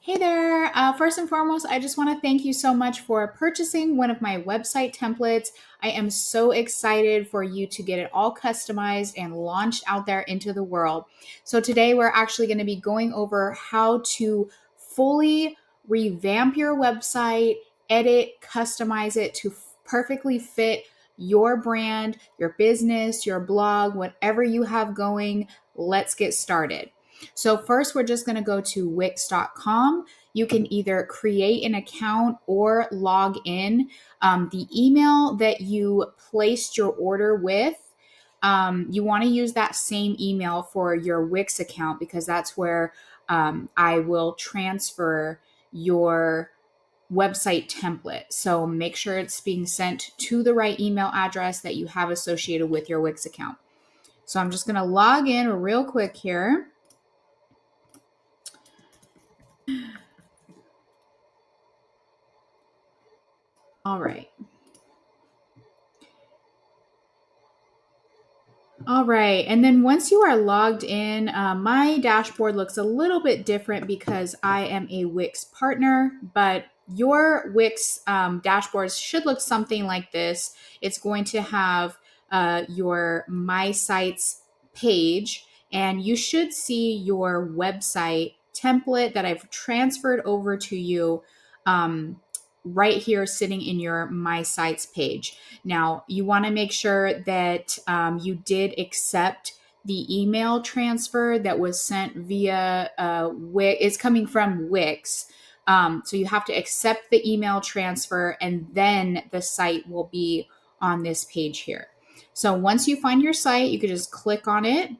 Hey there. First and foremost, I just want to thank you so much for purchasing one of my website templates. I am so excited for you to get it all customized and launched out there into the world. So, today we're actually going to be going over how to fully revamp your website, edit, customize it to perfectly fit your brand, your business, your blog, whatever you have going. Let's get started. So first, we're just going to go to Wix.com. You can either create an account or log in. The email that you placed your order with, you want to use that same email for your Wix account because that's where I will transfer your website template. So make sure it's being sent to the right email address that you have associated with your Wix account. So I'm just going to log in real quick here. All right. All right. And then once you are logged in, my dashboard looks a little bit different because I am a Wix partner, but your Wix dashboards should look something like this. It's going to have your My Sites page, and you should see your website template that I've transferred over to you right here sitting in your My Sites page. Now, you want to make sure that you did accept the email transfer that was sent via Wix. It's coming from Wix. So you have to accept the email transfer, and then the site will be on this page here. So once you find your site, you can just click on it.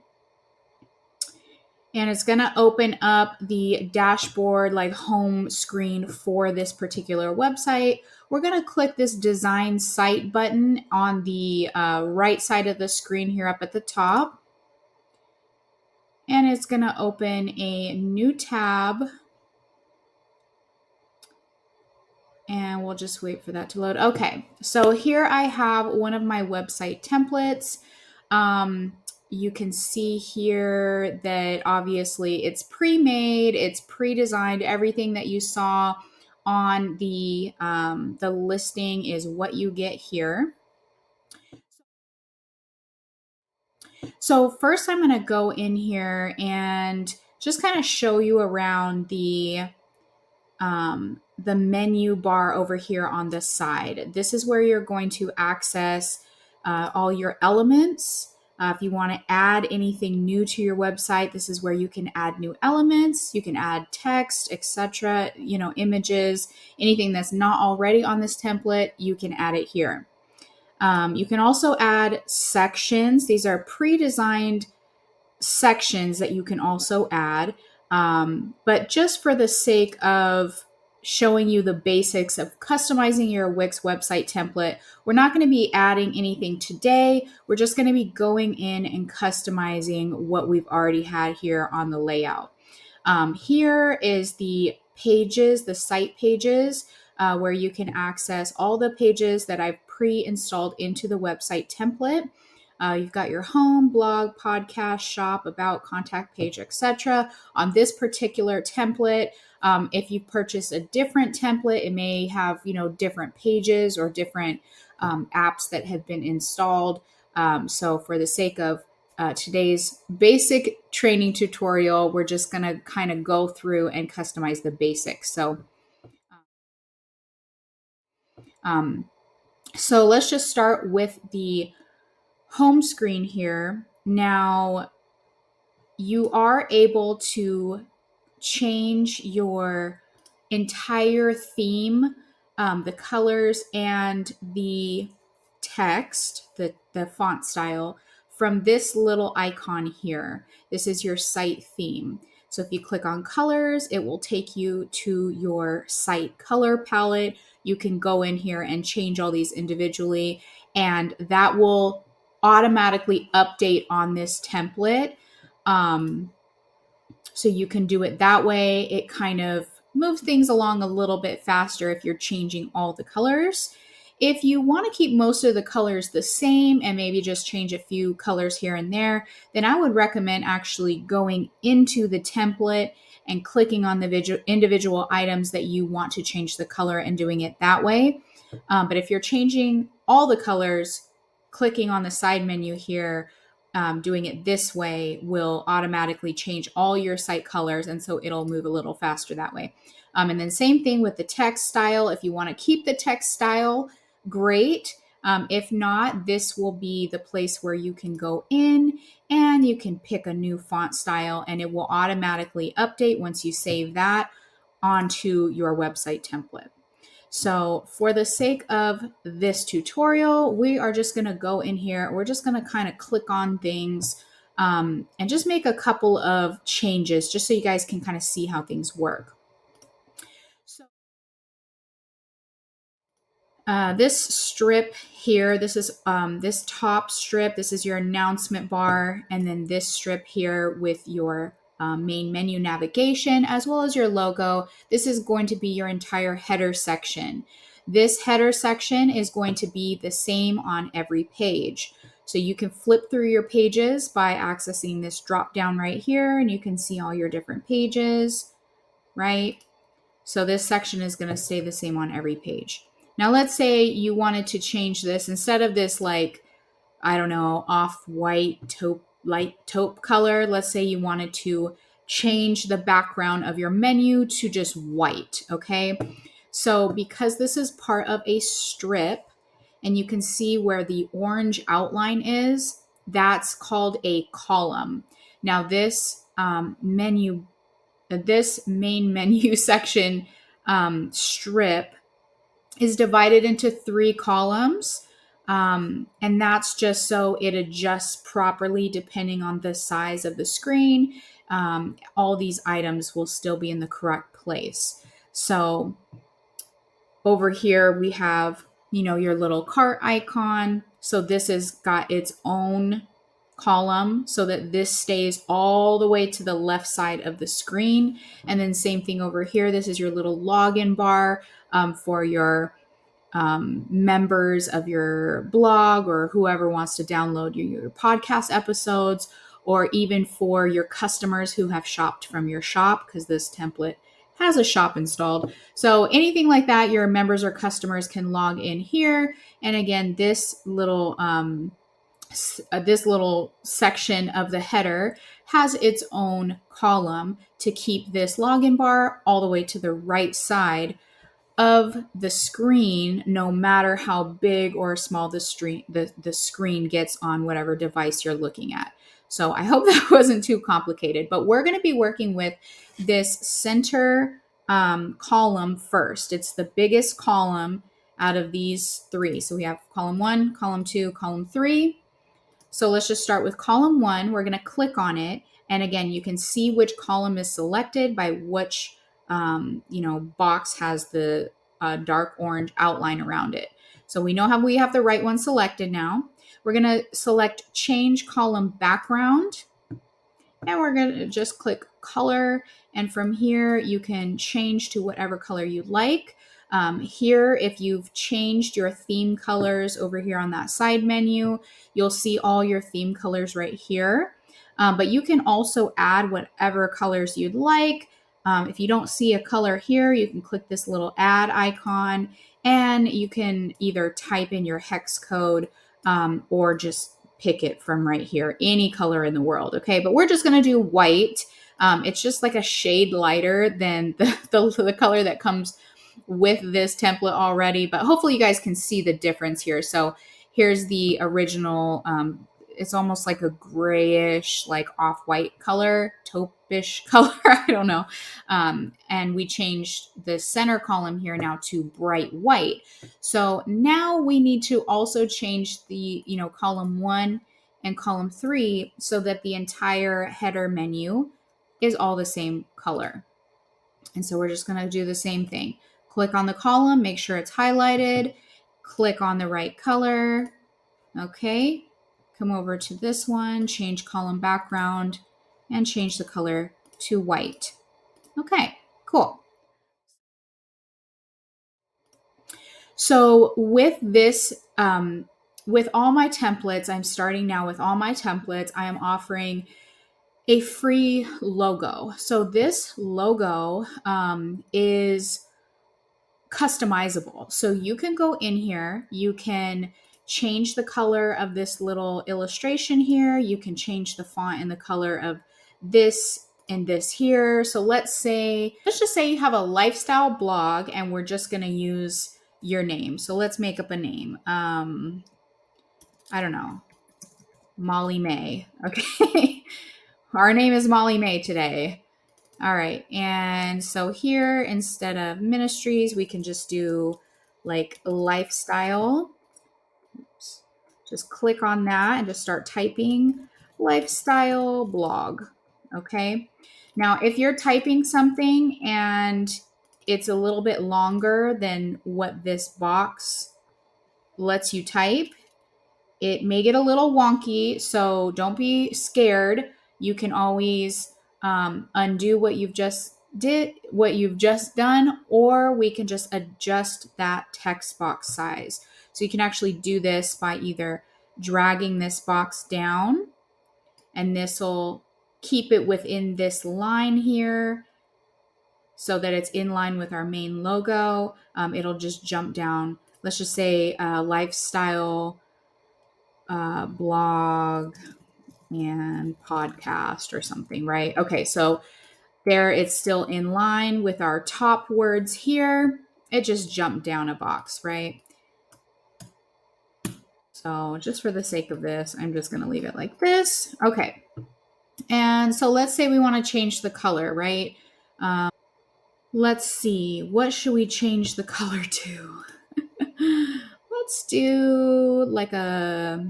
And it's going to open up the dashboard, like home screen for this particular website. We're going to click this design site button on the right side of the screen here up at the top. And it's going to open a new tab. And we'll just wait for that to load. Okay, so here I have one of my website templates. You can see here that obviously it's pre-made, it's pre-designed. Everything that you saw on the listing is what you get here. So first I'm going to go in here and just kind of show you around the menu bar over here on the side. This is where you're going to access all your elements. If you want to add anything new to your website, this is where you can add new elements. You can add text, etc., images, anything that's not already on this template, you can add it here. You can also add sections. These are pre-designed sections that you can also add. But just for the sake of showing you the basics of customizing your Wix website template, we're not going to be adding anything today. We're just going to be going in and customizing what we've already had here on the layout. Here is the pages, the site pages, where you can access all the pages that I've pre-installed into the website template. You've got your home, blog, podcast, shop, about, contact page, etc. On this particular template, if you purchase a different template, it may have different pages or different apps that have been installed. So for the sake of today's basic training tutorial, we're just going to kind of go through and customize the basics. So let's just start with the home screen here. Now, you are able to change your entire theme, the colors and the text, the font style, from this little icon here. This is your site theme. So if you click on colors, it will take you to your site color palette. You can go in here and change all these individually, and that will automatically update on this template. So you can do it that way. It kind of moves things along a little bit faster if you're changing all the colors. If you want to keep most of the colors the same and maybe just change a few colors here and there, then I would recommend actually going into the template and clicking on the individual items that you want to change the color and doing it that way. But if you're changing all the colors, clicking on the side menu here, doing it this way will automatically change all your site colors, and so it'll move a little faster that way. And then same thing with the text style. If you want to keep the text style, great. If not, this will be the place where you can go in and you can pick a new font style, and it will automatically update once you save that onto your website template. So for the sake of this tutorial, we are just going to go in here. We're just going to kind of click on things and just make a couple of changes just so you guys can kind of see how things work. So this strip here, this is this top strip, this is your announcement bar, and then this strip here with your main menu navigation as well as your logo. This is going to be your entire header section. This header section is going to be the same on every page. So you can flip through your pages by accessing this drop down right here, and you can see all your different pages, right? So this section is going to stay the same on every page. Now let's say you wanted to change this instead of this, like, I don't know, off-white taupe, light taupe color. Let's say you wanted to change the background of your menu to just white, okay? So because this is part of a strip and you can see where the orange outline is, that's called a column. Now this this main menu section strip is divided into 3 columns. And that's just so it adjusts properly depending on the size of the screen. All these items will still be in the correct place. So over here we have, your little cart icon. So this has got its own column so that this stays all the way to the left side of the screen. And then same thing over here. This is your little login bar for your members of your blog or whoever wants to download your podcast episodes, or even for your customers who have shopped from your shop, because this template has a shop installed. So anything like that, your members or customers can log in here. And again, this little section of the header has its own column to keep this login bar all the way to the right side of the screen, no matter how big or small the screen gets on whatever device you're looking at. So I hope that wasn't too complicated, but we're going to be working with this center column first. It's the biggest column out of these 3. So we have column 1, column 2, column 3. So let's just start with column 1. We're going to click on it. And again, you can see which column is selected by which box has the dark orange outline around it. So we know how we have the right one selected now. We're going to select change column background, and we're going to just click color. And from here, you can change to whatever color you like. Here, if you've changed your theme colors over here on that side menu, you'll see all your theme colors right here. But you can also add whatever colors you'd like. If you don't see a color here, you can click this little add icon, and you can either type in your hex code or just pick it from right here, any color in the world. Okay, but we're just going to do white. It's just like a shade lighter than the color that comes with this template already, but hopefully you guys can see the difference here. So here's the original. It's almost like a grayish, like off-white color, taupe-ish color. I don't know. And we changed the center column here now to bright white. So now we need to also change the, column 1 and column 3 so that the entire header menu is all the same color. And so we're just going to do the same thing. Click on the column, make sure it's highlighted, click on the right color. Okay. Come over to this one, change column background, and change the color to white. Okay, cool. So with this, with all my templates, I'm starting now with all my templates. I am offering a free logo. So this logo is customizable. So you can go in here, you can change the color of this little illustration here, you can change the font and the color of this and this here. So let's just say you have a lifestyle blog and we're just going to use your name. So let's make up a name. I don't know. Molly May. Okay. Our name is Molly May today. All right. And so here, instead of ministries, we can just do like lifestyle. Oops. Just click on that and just start typing lifestyle blog. Okay. Now, if you're typing something and it's a little bit longer than what this box lets you type, it may get a little wonky, so don't be scared. You can always undo what you've just done, or we can just adjust that text box size. So you can actually do this by either dragging this box down, and this will keep it within this line here so that it's in line with our main logo. It'll just jump down. Let's just say lifestyle blog and podcast or something, right? Okay, so there it's still in line with our top words here. It just jumped down a box, right? So just for the sake of this, I'm just going to leave it like this. Okay. And so let's say we want to change the color, right? Let's see, what should we change the color to? Let's do like a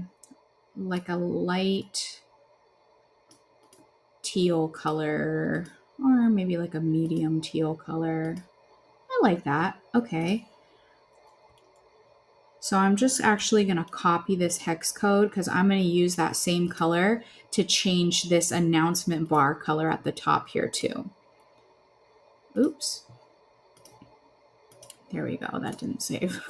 light teal color, or maybe like a medium teal color. I like that. Okay. So I'm just actually going to copy this hex code because I'm going to use that same color to change this announcement bar color at the top here too. Oops. There we go. That didn't save.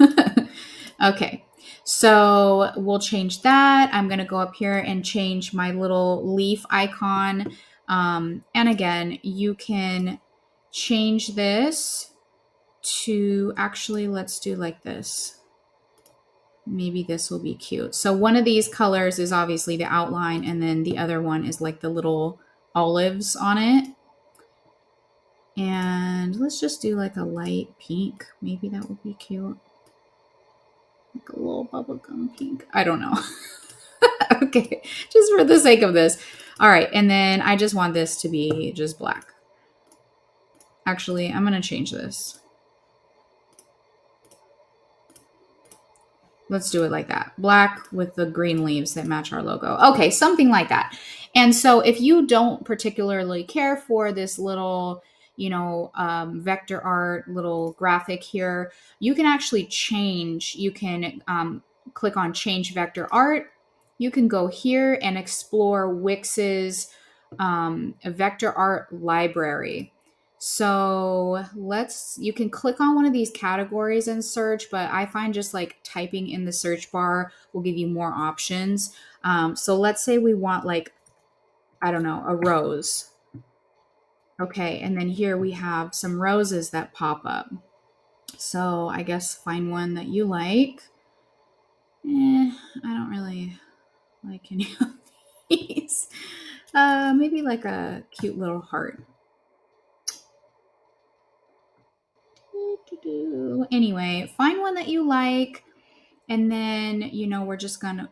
Okay. So we'll change that. I'm going to go up here and change my little leaf icon. And again, you can change this to actually, let's do like this. Maybe this will be cute. So one of these colors is obviously the outline, and then the other one is like the little olives on it. And let's just do like a light pink. Maybe that would be cute. Like a little bubblegum pink. I don't know. Okay, just for the sake of this. All right, and then I just want this to be just black. Actually, I'm going to change this. Let's do it like that. Black with the green leaves that match our logo. Okay, something like that. And so if you don't particularly care for this little, vector art, little graphic here, you can actually change. You can click on Change Vector Art. You can go here and explore Wix's vector art library. So you can click on one of these categories and search, but I find just like typing in the search bar will give you more options. So let's say we want like, I don't know, a rose. Okay, and then here we have some roses that pop up. So I guess find one that you like. I don't really like any of these. Maybe like a cute little heart. Anyway, find one that you like, and then we're just gonna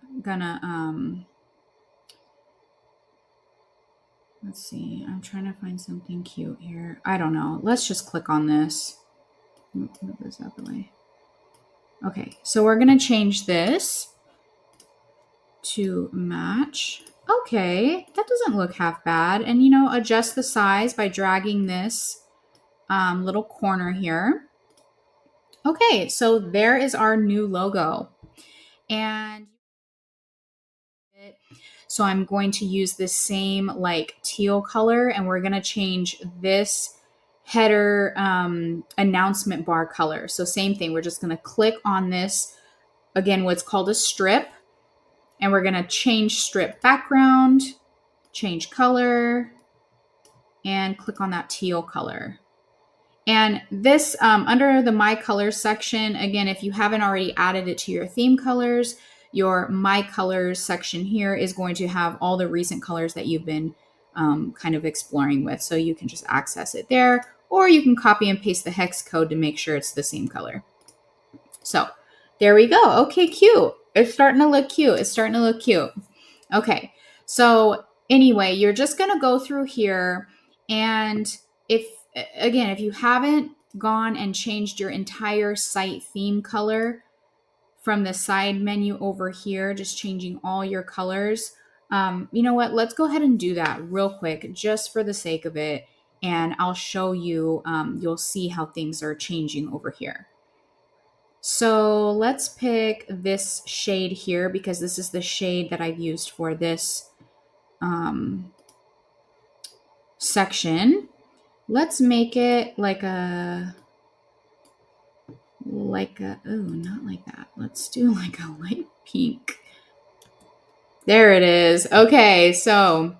let's see, I'm trying to find something cute here. I don't know, let's just click on this. Move this out of the way. Okay, so we're gonna change this to match. Okay, that doesn't look half bad. And adjust the size by dragging this little corner here. Okay, so there is our new logo. And so I'm going to use this same like teal color, and we're going to change this header announcement bar color. So same thing, we're just going to click on this, again, what's called a strip, and we're going to change strip background, change color, and click on that teal color. And this, under the My Colors section, again, if you haven't already added it to your theme colors, your My Colors section here is going to have all the recent colors that you've been kind of exploring with. So you can just access it there, or you can copy and paste the hex code to make sure it's the same color. So there we go. Okay, cute. It's starting to look cute. It's starting to look cute. Okay, so anyway, you're just going to go through here, and if you haven't gone and changed your entire site theme color from the side menu over here, just changing all your colors, you know what? Let's go ahead and do that real quick, just for the sake of it, and I'll show you. You'll see how things are changing over here. So let's pick this shade here because this is the shade that I've used for this section. Let's make it like a, oh, not like that. Let's do like a light pink. There it is. Okay, so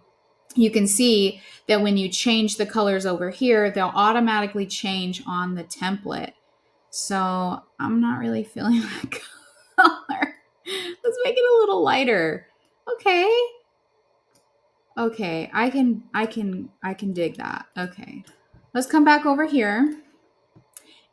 you can see that when you change the colors over here, they'll automatically change on the template. So I'm not really feeling that color. Let's make it a little lighter. Okay. Okay, I can dig that. Okay. Let's come back over here.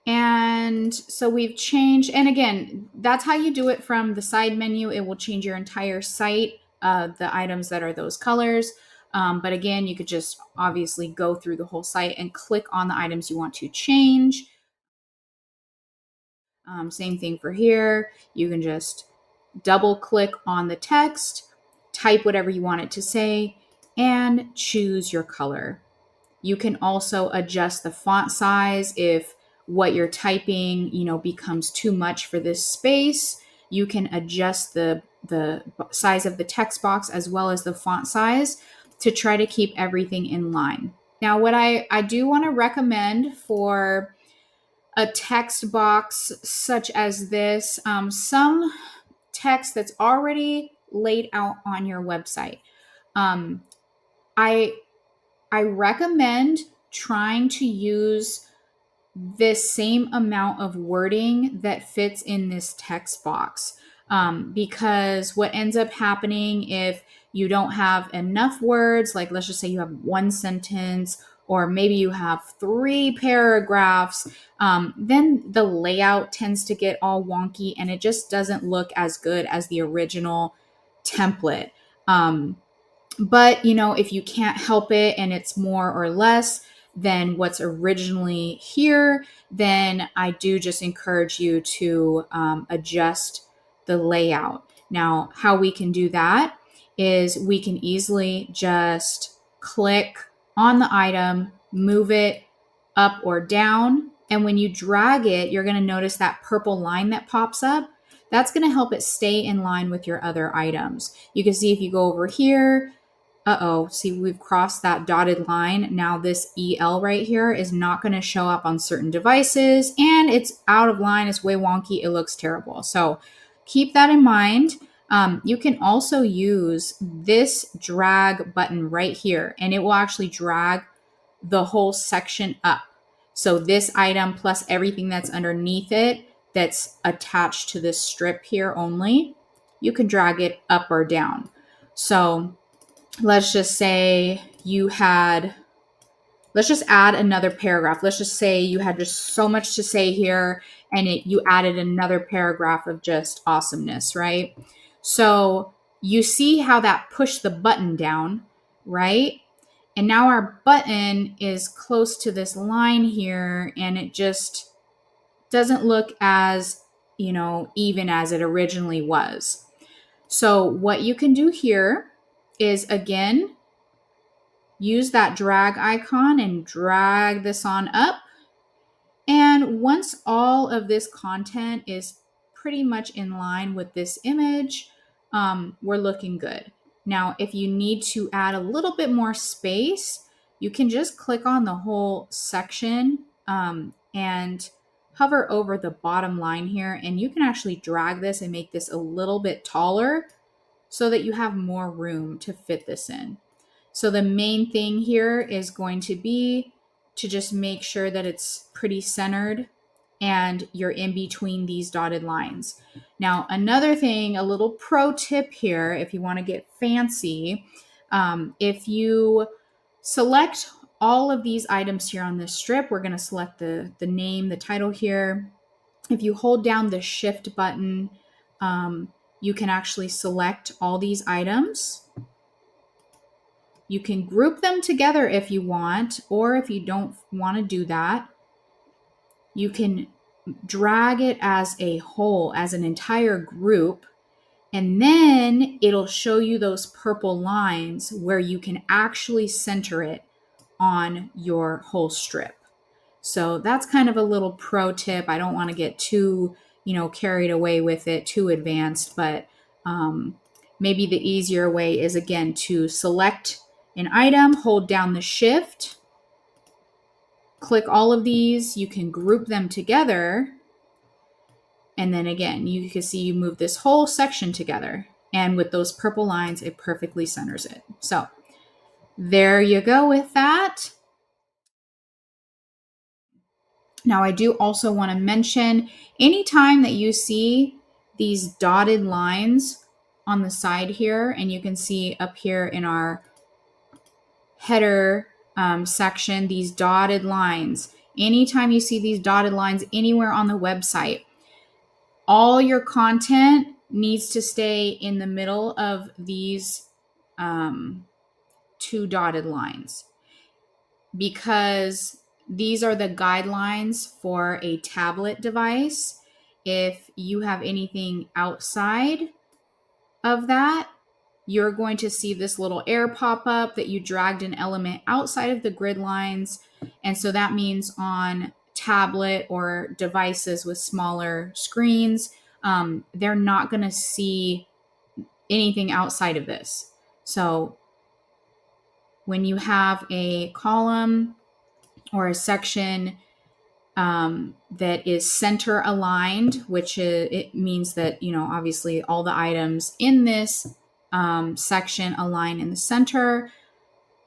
And so we've changed, and again, that's how you do it from the side menu. It will change your entire site, the items that are those colors. But again, you could just obviously go through the whole site and click on the items you want to change. Same thing for here. You can just double click on the text, type whatever you want it to say, and choose your color. You can also adjust the font size if what you're typing, becomes too much for this space. You can adjust the size of the text box as well as the font size to try to keep everything in line. Now, what I do want to recommend for a text box such as this, some text that's already laid out on your website. I recommend trying to use this same amount of wording that fits in this text box, because what ends up happening if you don't have enough words, like let's just say you have one sentence or maybe you have 3 paragraphs, then the layout tends to get all wonky and it just doesn't look as good as the original template. But, if you can't help it and it's more or less than what's originally here, then I do just encourage you to adjust the layout. Now, how we can do that is we can easily just click on the item, move it up or down. And when you drag it, you're going to notice that purple line that pops up. That's going to help it stay in line with your other items. You can see if you go over here, see, we've crossed that dotted line. Now this EL right here is not going to show up on certain devices and it's out of line. It's way wonky. It looks terrible. So keep that in mind. You can also use this drag button right here and it will actually drag the whole section up. So this item plus everything that's underneath it that's attached to this strip here only, you can drag it up or down. So let's just say let's just add another paragraph. Let's just say you had just so much to say here and you added another paragraph of just awesomeness, right? So you see how that pushed the button down, right? And now our button is close to this line here and it just doesn't look as, even as it originally was. So what you can do here is, again, use that drag icon and drag this on up. And once all of this content is pretty much in line with this image, we're looking good. Now, if you need to add a little bit more space, you can just click on the whole section and hover over the bottom line here, and you can actually drag this and make this a little bit taller so that you have more room to fit this in. So the main thing here is going to be to just make sure that it's pretty centered and you're in between these dotted lines. Now, another thing, a little pro tip here, if you want to get fancy, if you select all of these items here on this strip, we're going to select the name, the title here. If you hold down the shift button, you can actually select all these items. You can group them together if you want, or if you don't want to do that, you can drag it as a whole, as an entire group, and then it'll show you those purple lines where you can actually center it on your whole strip. So that's kind of a little pro tip. I don't want to get too, carried away with it, too advanced, but maybe the easier way is, again, to select an item, hold down the shift, click all of these, you can group them together, and then again, you can see you move this whole section together, and with those purple lines, it perfectly centers it. So there you go with that. Now, I do also want to mention, anytime that you see these dotted lines on the side here, and you can see up here in our header section, these dotted lines, anytime you see these dotted lines anywhere on the website, all your content needs to stay in the middle of these two dotted lines, because these are the guidelines for a tablet device. If you have anything outside of that, you're going to see this little error pop up that you dragged an element outside of the grid lines. And so that means on tablet or devices with smaller screens, they're not going to see anything outside of this. So when you have a column or a section that is center aligned, which it means that, obviously all the items in this section align in the center.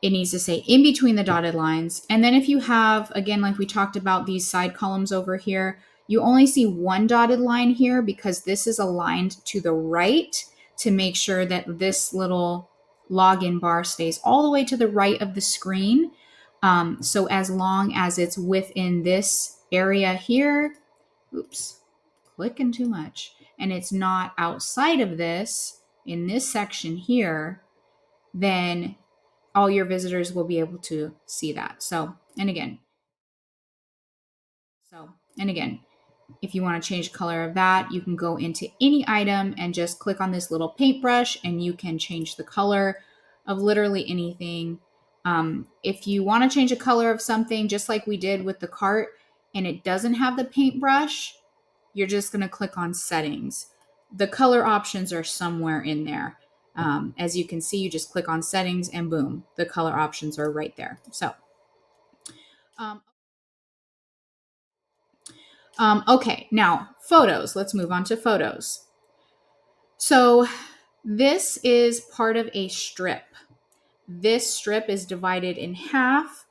It needs to say in between the dotted lines. And then if you have, again, like we talked about, these side columns over here, you only see one dotted line here because this is aligned to the right to make sure that this little login bar stays all the way to the right of the screen. So as long as it's within this area here, clicking too much, and it's not outside of this, in this section here, then all your visitors will be able to see that. And again, if you want to change color of that, you can go into any item and just click on this little paintbrush, and you can change the color of literally anything. If you want to change the color of something, just like we did with the cart, and it doesn't have the paintbrush, you're just going to click on settings. The color options are somewhere in there. As you can see, you just click on settings and boom, the color options are right there. So, okay, now photos. Let's move on to photos. So this is part of a strip. This strip is divided in half.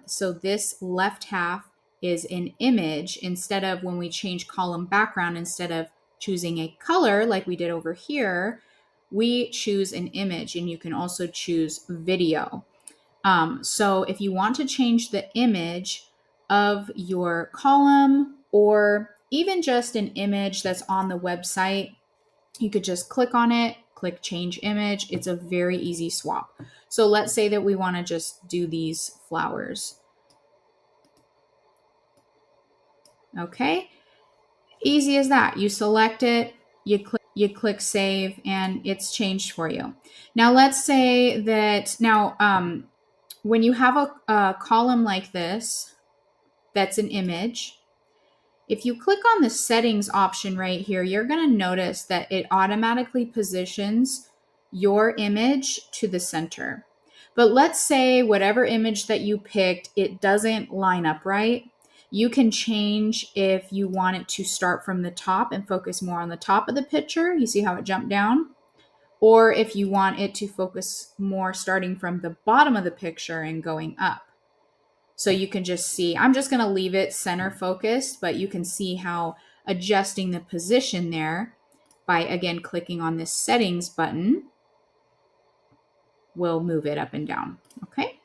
So this left half is an image. Instead of, when we change column background, instead of choosing a color like we did over here, we choose an image, and you can also choose video. So if you want to change the image of your column, or even just an image that's on the website, you could just click on it, click change image. It's a very easy swap. So let's say that we want to just do these flowers. Okay, easy as that. You select it, you click save, and it's changed for you. Now let's say that when you have a column like this, that's an image, if you click on the settings option right here, you're going to notice that it automatically positions your image to the center. But let's say whatever image that you picked, it doesn't line up right. You can change if you want it to start from the top and focus more on the top of the picture. You see how it jumped down? Or if you want it to focus more starting from the bottom of the picture and going up. So you can just see, I'm just going to leave it center focused, but you can see how adjusting the position there by, again, clicking on this settings button will move it up and down. Okay.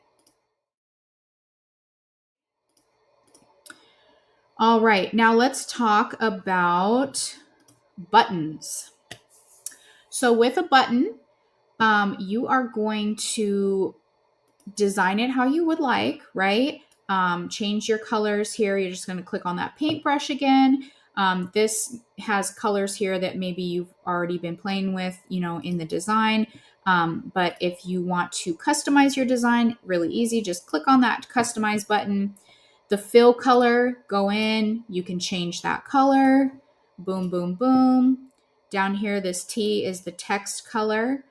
All right, now let's talk about buttons. So with a button, you are going to design it how you would like, right? Change your colors here. You're just going to click on that paintbrush again. This has colors here that maybe you've already been playing with, in the design. But if you want to customize your design, really easy. Just click on that customize button. The fill color, go in, you can change that color. Boom, boom, boom. Down here, this T is the text color.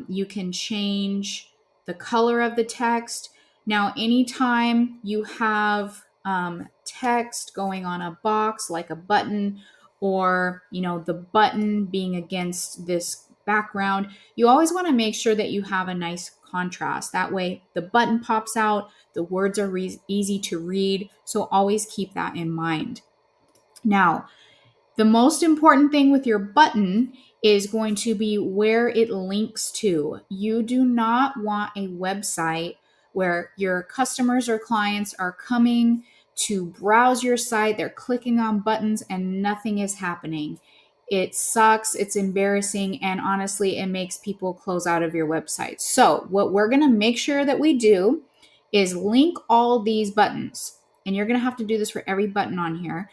You can change the color of the text. Now, anytime you have text going on a box like a button, or the button being against this background, you always want to make sure that you have a nice contrast. That way the button pops out, the words are easy to read, so always keep that in mind. Now, the most important thing with your button is going to be where it links to. You do not want a website where your customers or clients are coming to browse your site, they're clicking on buttons and nothing is happening. It sucks, it's embarrassing, and honestly, it makes people close out of your website. So what we're gonna make sure that we do is link all these buttons. And you're gonna have to do this for every button on here.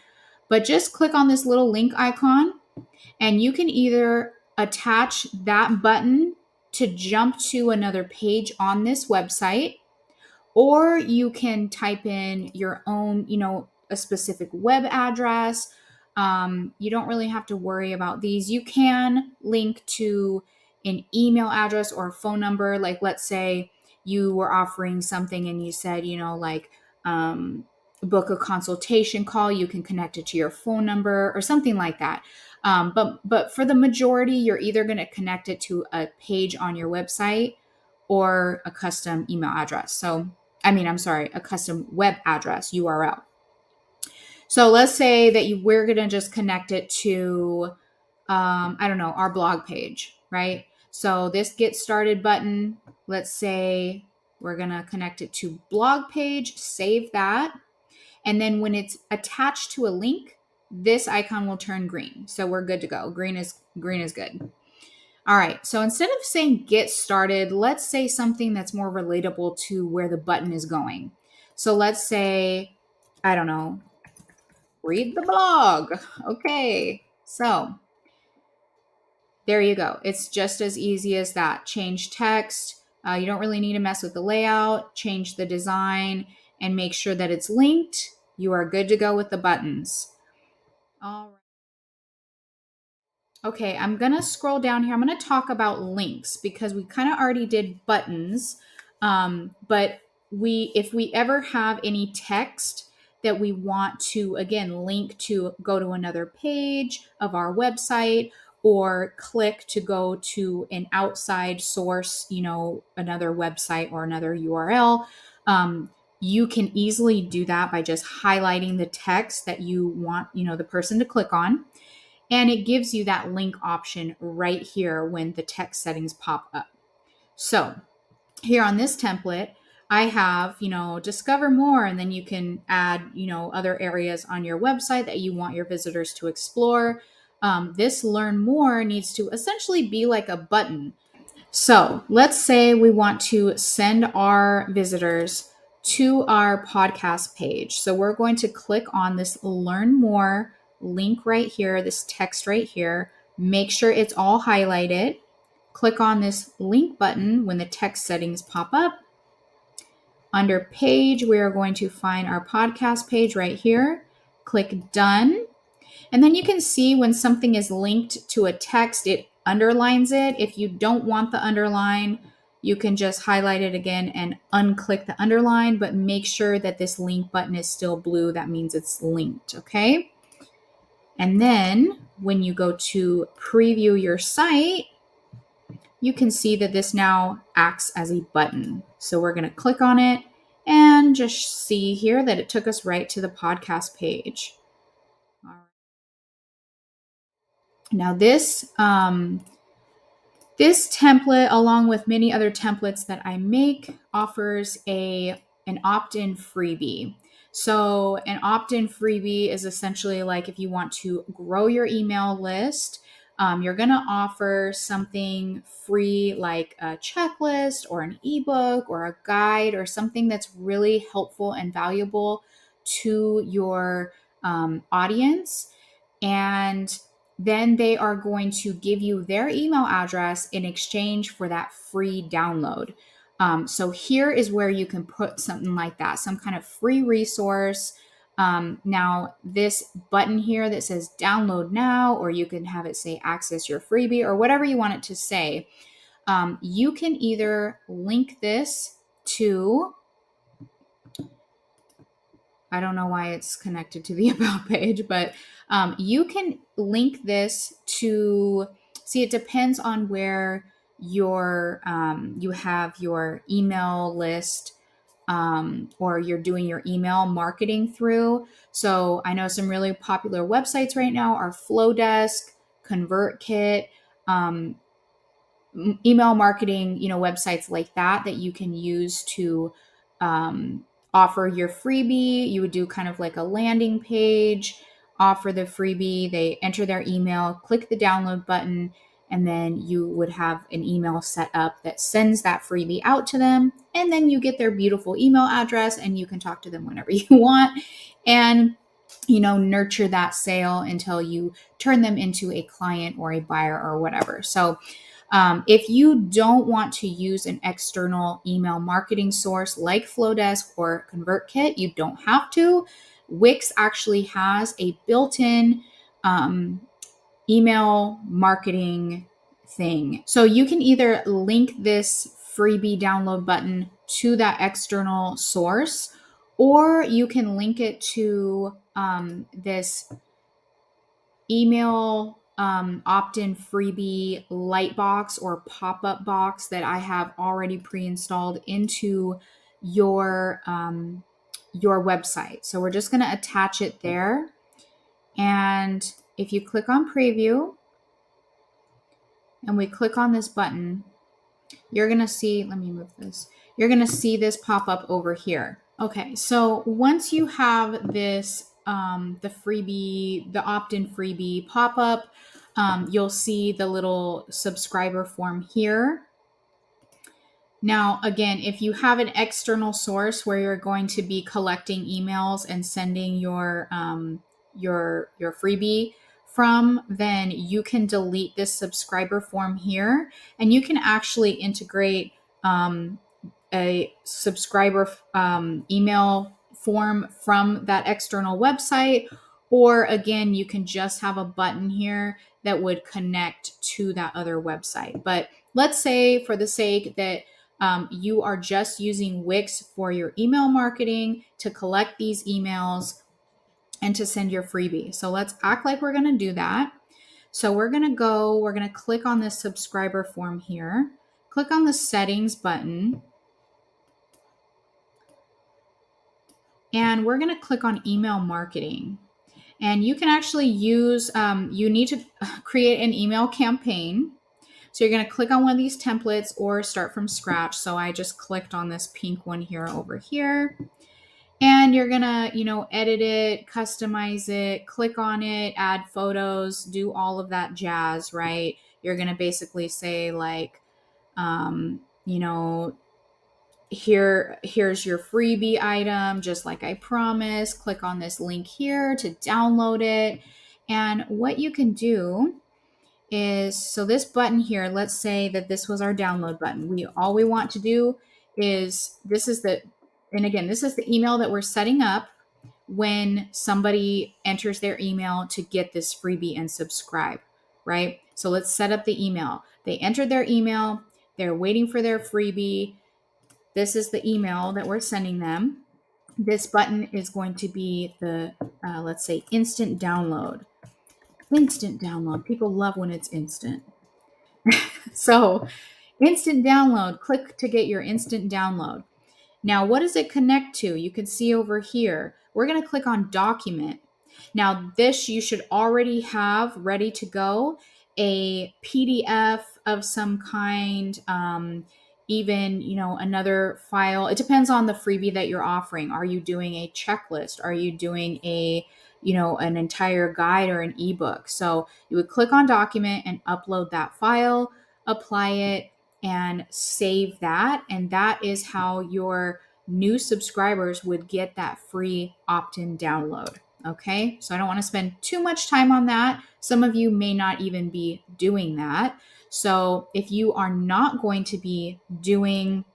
But just click on this little link icon and you can either attach that button to jump to another page on this website, or you can type in your own, a specific web address. You don't really have to worry about these. You can link to an email address or a phone number. Like, let's say you were offering something and you said, book a consultation call. You can connect it to your phone number or something like that. But for the majority, you're either going to connect it to a page on your website or a custom email address. A custom web address, URL. So let's say that we're going to just connect it to, our blog page, right? So this get started button, let's say we're going to connect it to blog page, save that. And then when it's attached to a link, this icon will turn green. So we're good to go. Green is good. All right. So instead of saying get started, let's say something that's more relatable to where the button is going. So let's say, read the blog. Okay. So there you go. It's just as easy as that. Change text. You don't really need to mess with the layout. Change the design and make sure that it's linked. You are good to go with the buttons. All right. Okay, I'm going to scroll down here. I'm going to talk about links because we kind of already did buttons. But if we ever have any text that we want to, again, link to go to another page of our website or click to go to an outside source, another website or another URL, you can easily do that by just highlighting the text that you want, the person to click on. And it gives you that link option right here when the text settings pop up. So here on this template, I have, discover more, and then you can add, other areas on your website that you want your visitors to explore. This learn more needs to essentially be like a button. So let's say we want to send our visitors to our podcast page. So we're going to click on this learn more link right here, this text right here. Make sure it's all highlighted. Click on this link button when the text settings pop up. Under page, we are going to find our podcast page right here. Click done. And then you can see when something is linked to a text, it underlines it. If you don't want the underline, you can just highlight it again and unclick the underline, but make sure that this link button is still blue. That means it's linked, okay? And then when you go to preview your site, you can see that this now acts as a button. So we're going to click on it and just see here that it took us right to the podcast page. All right. Now this template, along with many other templates that I make, offers an opt-in freebie. So an opt-in freebie is essentially like if you want to grow your email list, you're going to offer something free like a checklist or an ebook or a guide or something that's really helpful and valuable to your audience. And then they are going to give you their email address in exchange for that free download. So here is where you can put something like that, some kind of free resource. Now, this button here that says download now, or you can have it say access your freebie or whatever you want it to say. You can either link this to, I don't know why it's connected to the about page, but you can link this to, see, it depends on where your you have your email list or you're doing your email marketing through. So I know some really popular websites right now are Flowdesk, ConvertKit, email marketing, websites like that you can use to offer your freebie. You would do kind of like a landing page, offer the freebie, they enter their email, click the download button, and then you would have an email set up that sends that freebie out to them. And then you get their beautiful email address and you can talk to them whenever you want and nurture that sale until you turn them into a client or a buyer or whatever. So if you don't want to use an external email marketing source like Flowdesk or ConvertKit, you don't have to. Wix actually has a built-in email marketing thing. So you can either link this freebie download button to that external source, or you can link it to this email opt-in freebie lightbox or pop-up box that I have already pre-installed into your website. So we're just going to attach it there. And if you click on preview and we click on this button, you're going to see, let me move this. You're going to see this pop up over here. Okay, so once you have this, the freebie, the opt-in freebie pop up, you'll see the little subscriber form here. Now, again, if you have an external source where you're going to be collecting emails and sending your freebie from, then you can delete this subscriber form here, and you can actually integrate a subscriber email form from that external website, or again, you can just have a button here that would connect to that other website. But let's say for the sake that you are just using Wix for your email marketing to collect these emails and to send your freebie. So let's act like we're going to do that. So we're going to click on this subscriber form here, click on the settings button, and we're going to click on email marketing. And you can actually use, you need to create an email campaign. So you're going to click on one of these templates or start from scratch. So I just clicked on this pink one here over here. And you're going to, edit it, customize it, click on it, add photos, do all of that jazz, right? You're going to basically say like, here's your freebie item, just like I promised. Click on this link here to download it. And what you can do is, so this button here, let's say that this was our download button. All we want to do is, this is the email that we're setting up when somebody enters their email to get this freebie and subscribe, right? So let's set up the email. They entered their email. They're waiting for their freebie. This is the email that we're sending them. This button is going to be the, let's say, instant download. Instant download. People love when it's instant. So, instant download. Click to get your instant download. Now, what does it connect to? You can see over here. We're going to click on document. Now, this you should already have ready to go, a PDF of some kind, even, another file. It depends on the freebie that you're offering. Are you doing a checklist? Are you doing an entire guide or an ebook? So you would click on document and upload that file, apply it, and save that. And that is how your new subscribers would get that free opt-in download. Okay, so I don't want to spend too much time on that. Some of you may not even be doing that. So if you are not going to be doing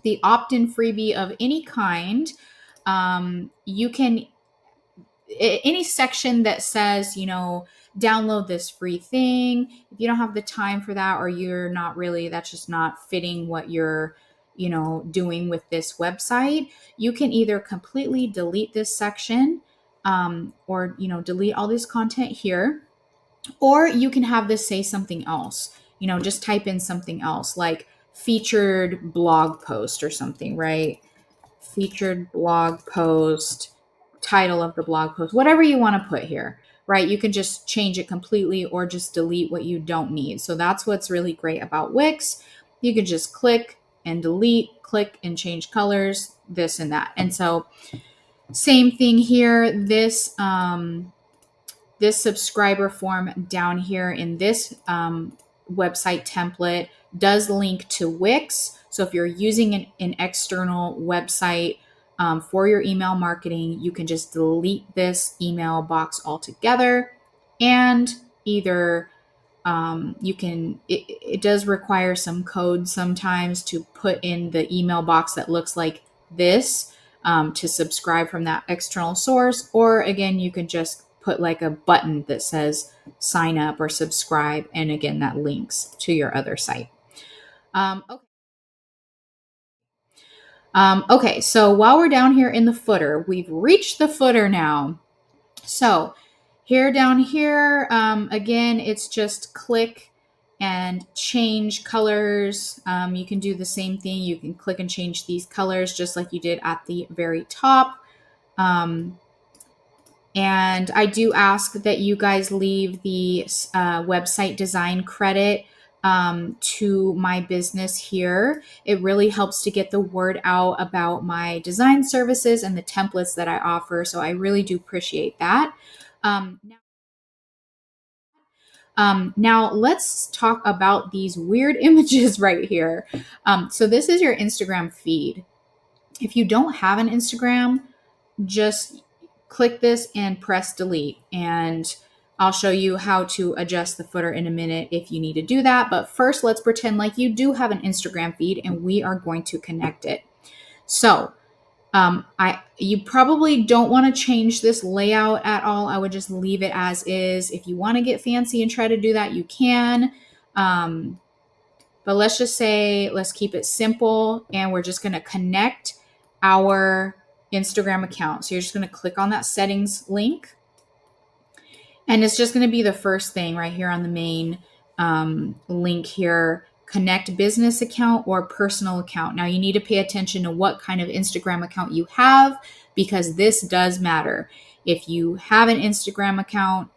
the opt-in freebie of any kind, you can, any section that says, download this free thing. If you don't have the time for that, or you're not really, that's just not fitting what you're, doing with this website, you can either completely delete this section, or, delete all this content here, or you can have this say something else, just type in something else like featured blog post or something, right? Featured blog post, title of the blog post, whatever you want to put here, right? You can just change it completely or just delete what you don't need. So that's what's really great about Wix. You can just click and delete, click and change colors, this and that. And so same thing here, this subscriber form down here in this website template does link to Wix. So if you're using an external website for your email marketing, you can just delete this email box altogether, and either it does require some code sometimes to put in the email box that looks like this to subscribe from that external source, or again, you can just put like a button that says sign up or subscribe, and again, that links to your other site. Okay, so while we're down here in the footer, we've reached the footer now. So down here, again, it's just click and change colors. You can do the same thing. You can click and change these colors just like you did at the very top. And I do ask that you guys leave the website design credit to my business here. It really helps to get the word out about my design services and the templates that I offer. So I really do appreciate that. Now let's talk about these weird images right here. So this is your Instagram feed. If you don't have an Instagram, just click this and press delete, and I'll show you how to adjust the footer in a minute if you need to do that. But first, let's pretend like you do have an Instagram feed and we are going to connect it. So you probably don't want to change this layout at all. I would just leave it as is. If you want to get fancy and try to do that, you can. But let's just say, let's keep it simple, and we're just going to connect our Instagram account. So you're just going to click on that settings link, and it's just going to be the first thing right here on the main link here. Connect business account or personal account. Now you need to pay attention to what kind of Instagram account you have, because this does matter. If you have an Instagram account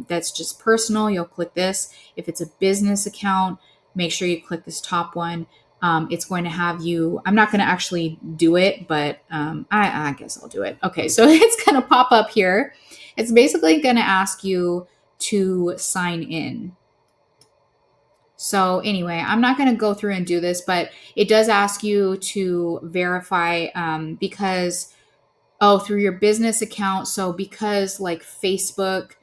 that's just personal, you'll click this. If it's a business account, make sure you click this top one. It's going to have you, I'm not going to actually do it, but I guess I'll do it. Okay, so it's going to pop up here. It's basically going to ask you to sign in. So anyway, I'm not going to go through and do this, but it does ask you to verify because, through your business account. So because like Facebook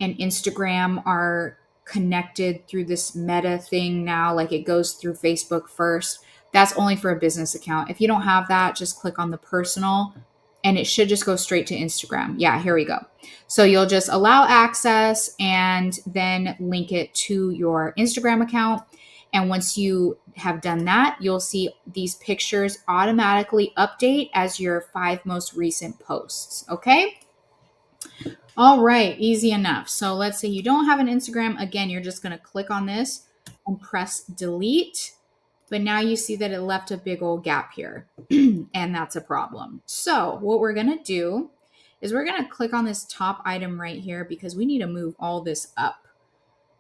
and Instagram are connected through this Meta thing now, like it goes through Facebook first, that's only for a business account. If you don't have that, just click on the personal, and it should just go straight to Instagram. Yeah, here we go. So you'll just allow access and then link it to your Instagram account. And once you have done that, you'll see these pictures automatically update as your 5 most recent posts. Okay? All right, easy enough. So let's say you don't have an Instagram. Again, you're just going to click on this and press delete. But now you see that it left a big old gap here, and that's a problem. So what we're going to do is we're going to click on this top item right here because we need to move all this up.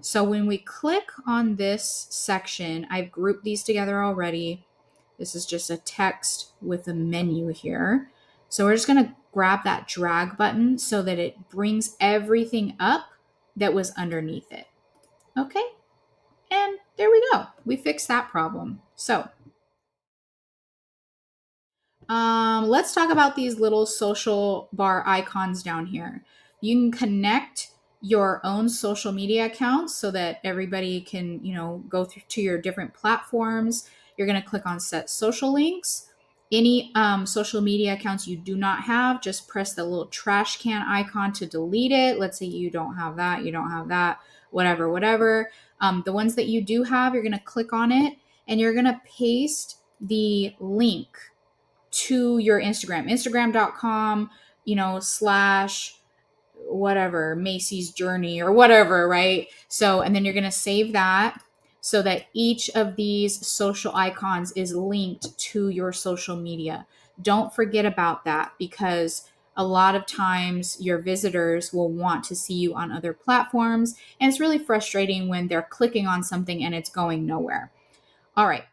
So when we click on this section, I've grouped these together already. This is just a text with a menu here. So we're just going to grab that drag button so that it brings everything up that was underneath it. Okay. And there we go. We fixed that problem. So let's talk about these little social bar icons down here. You can connect your own social media accounts so that everybody can, go through to your different platforms. You're going to click on set social links. Any social media accounts you do not have, just press the little trash can icon to delete it. Let's say you don't have that, whatever. The ones that you do have, you're going to click on it and you're going to paste the link to your Instagram.com, slash whatever, Macy's Journey or whatever, right? So, and then you're going to save that so that each of these social icons is linked to your social media. Don't forget about that because a lot of times your visitors will want to see you on other platforms. And it's really frustrating when they're clicking on something and it's going nowhere. All right.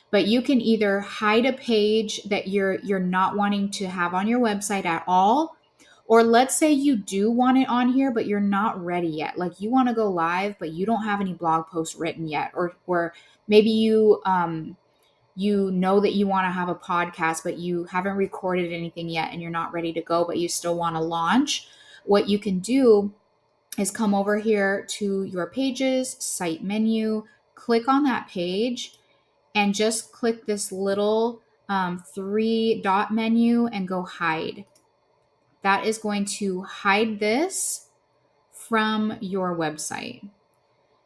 But you can either hide a page that you're not wanting to have on your website at all, or let's say you do want it on here but you're not ready yet, like you want to go live but you don't have any blog posts written yet, or maybe you know that you want to have a podcast but you haven't recorded anything yet and you're not ready to go but you still want to launch. What you can do is come over here to your pages, site menu, click on that page and just click this little 3-dot menu and go hide. That is going to hide this from your website.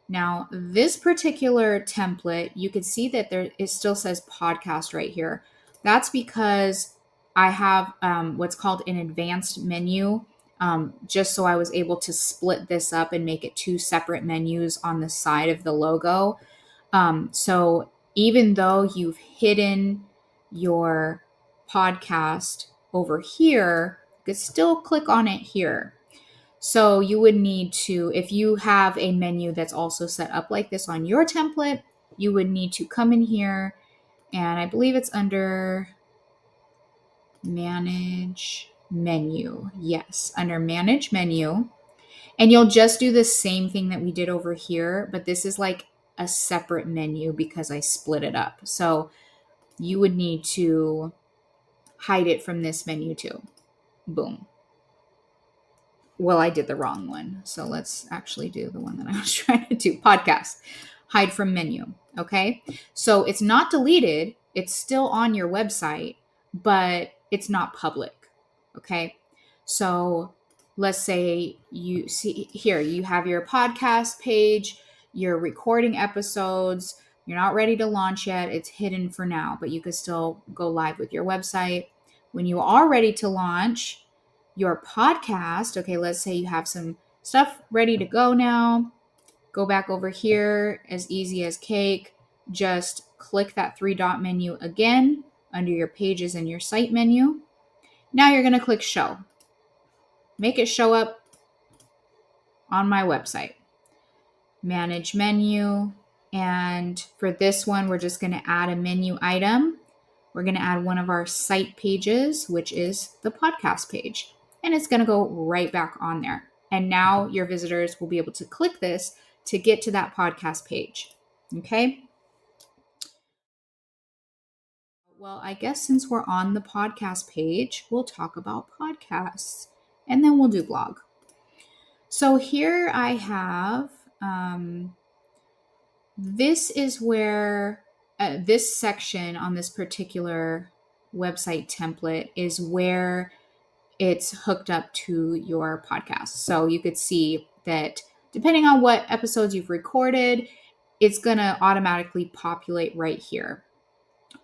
Now, this particular template, you can see that it still says podcast right here. That's because I have what's called an advanced menu, just so I was able to split this up and make it 2 separate menus on the side of the logo. So even though you've hidden your podcast over here, you could still click on it here. So you would need to, if you have a menu that's also set up like this on your template, you would need to come in here, and I believe it's under Manage Menu. Yes, under Manage Menu. And you'll just do the same thing that we did over here, but this is like a separate menu because I split it up. So you would need to hide it from this menu too. Boom. Well, I did the wrong one. So let's actually do the one that I was trying to do. Podcast. Hide from menu. Okay. So it's not deleted. It's still on your website, but it's not public. Okay. So let's say you see here, you have your podcast page, you're recording episodes, you're not ready to launch yet. It's hidden for now, but you could still go live with your website. When you are ready to launch your podcast, okay, let's say you have some stuff ready to go now. Go back over here, as easy as cake. Just click that 3-dot menu again under your pages and your site menu. Now you're going to click show. Make it show up on my website. Manage menu. And for this one, we're just going to add a menu item. We're going to add one of our site pages, which is the podcast page. And it's going to go right back on there. And now your visitors will be able to click this to get to that podcast page. Okay. Well, I guess since we're on the podcast page, we'll talk about podcasts and then we'll do blog. So here I have, this is where this section on this particular website template is where it's hooked up to your podcast. So you could see that depending on what episodes you've recorded, it's going to automatically populate right here.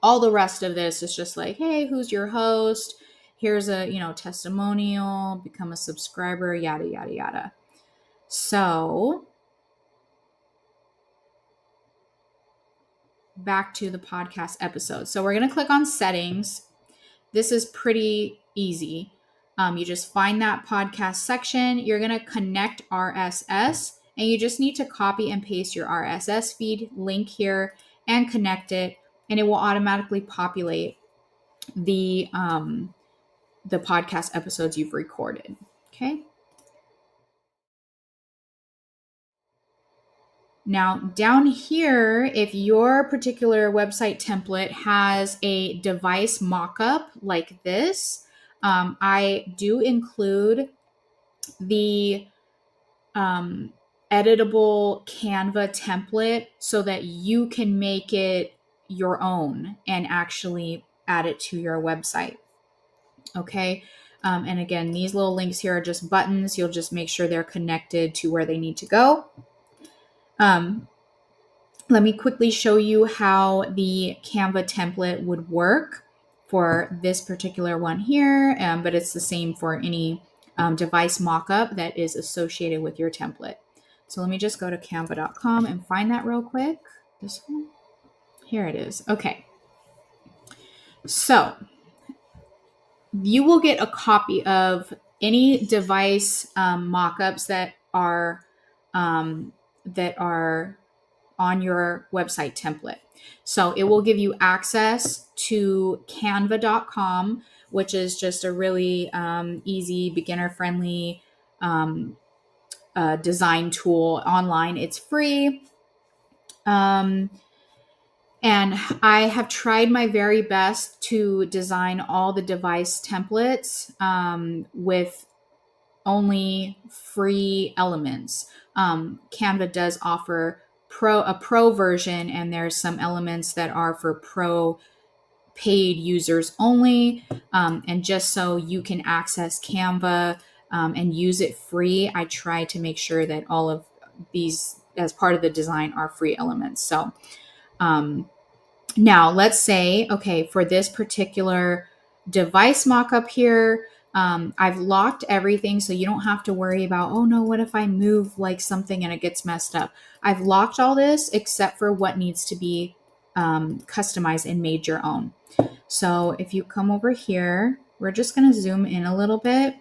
All the rest of this is just like, hey, who's your host? Here's a, testimonial, become a subscriber, yada, yada, yada. So back to the podcast episode. So we're going to click on settings. This is pretty easy. You just find that podcast section. You're going to connect RSS, and you just need to copy and paste your RSS feed link here and connect it, and it will automatically populate the podcast episodes you've recorded. Okay. Now, down here, if your particular website template has a device mockup like this, I do include the editable Canva template so that you can make it your own and actually add it to your website. Okay. And again, these little links here are just buttons. You'll just make sure they're connected to where they need to go. Let me quickly show you how the Canva template would work for this particular one here, but it's the same for any device mockup that is associated with your template. So let me just go to canva.com and find that real quick. This one, here it is. Okay. So you will get a copy of any device mockups that are on your website template. So it will give you access to canva.com, which is just a really easy, beginner-friendly design tool online. It's free. And I have tried my very best to design all the device templates with only free elements. Canva does offer a pro version, and there's some elements that are for pro paid users only. And just so you can access Canva and use it free, I try to make sure that all of these, as part of the design, are free elements. So now let's say, okay, for this particular device mockup here, I've locked everything, so you don't have to worry about, oh no, what if I move like something and it gets messed up? I've locked all this except for what needs to be customized and made your own. So if you come over here, we're just going to zoom in a little bit.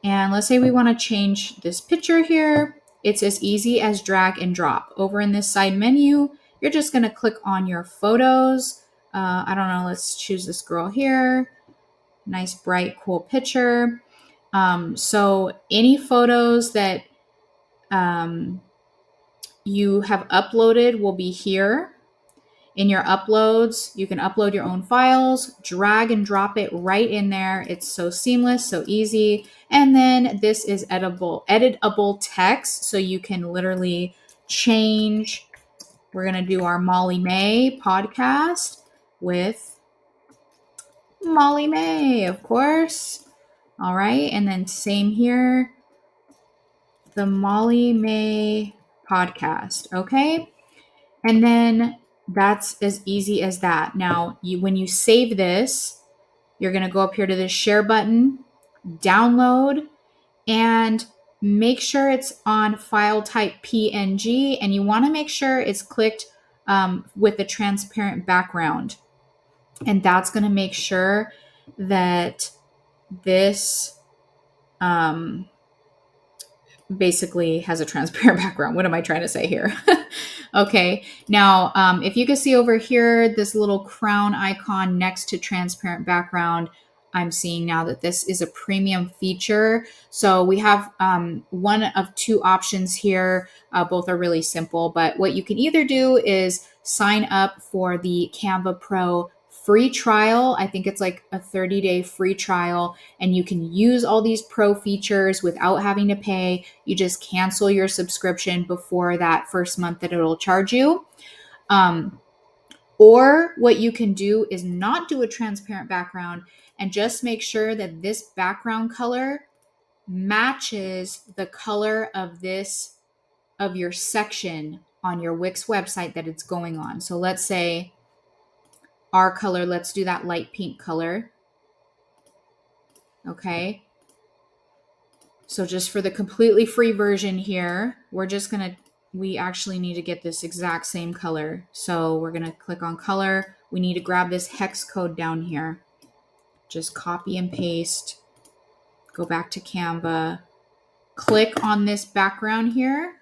And let's say we want to change this picture here. It's as easy as drag and drop. Over in this side menu, you're just going to click on your photos. I don't know, let's choose this girl here. Nice, bright, cool picture. So any photos that you have uploaded will be here. In your uploads, you can upload your own files, drag and drop it right in there. It's so seamless, so easy. And then this is editable text, so you can literally change. We're going to do our Molly May podcast with Molly May, of course. All right. And then same here, the Molly May podcast. Okay. And then that's as easy as that. Now, when you save this, you're going to go up here to the share button, download, and make sure it's on file type PNG. And you want to make sure it's clicked with the transparent background. And that's going to make sure that this basically has a transparent background. What am I trying to say here? Okay. Now, if you can see over here, this little crown icon next to transparent background, I'm seeing now that this is a premium feature. So we have one of two options here. Both are really simple, but what you can either do is sign up for the Canva Pro free trial. I think it's like a 30-day free trial, and you can use all these pro features without having to pay. You just cancel your subscription before that first month that it'll charge you. Or what you can do is not do a transparent background and just make sure that this background color matches the color of your section on your Wix website that it's going on. So let's say our color, let's do that light pink color. Okay. So just for the completely free version here, we actually need to get this exact same color. So we're going to click on color. We need to grab this hex code down here. Just copy and paste, go back to Canva, click on this background here,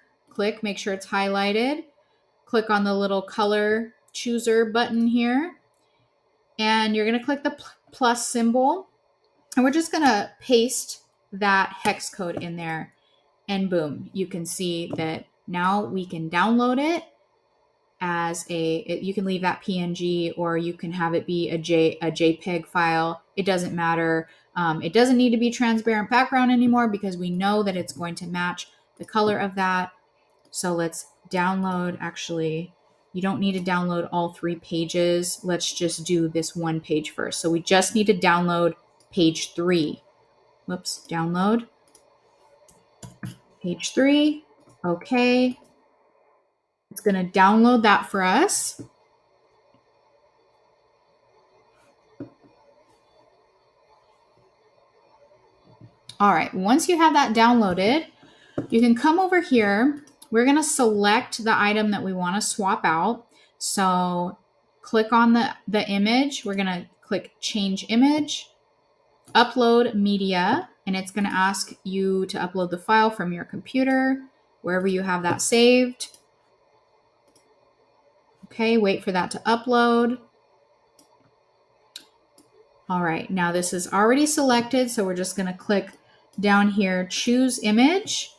make sure it's highlighted, click on the little color chooser button here, and you're going to click the plus symbol, and we're just going to paste that hex code in there, and boom, you can see that now we can download it as you can leave that PNG or you can have it be a JPEG file. It doesn't matter. It doesn't need to be transparent background anymore because we know that it's going to match the color of that. So let's download. Actually, you don't need to download all 3 pages. Let's just do this one page first. So we just need to download page 3. Whoops, download page 3. Okay. It's going to download that for us. All right, once you have that downloaded, you can come over here. We're going to select the item that we want to swap out. So click on the image. We're going to click change image, upload media, and it's going to ask you to upload the file from your computer, wherever you have that saved. Okay, wait for that to upload. All right, now this is already selected, so we're just going to click down here, choose image,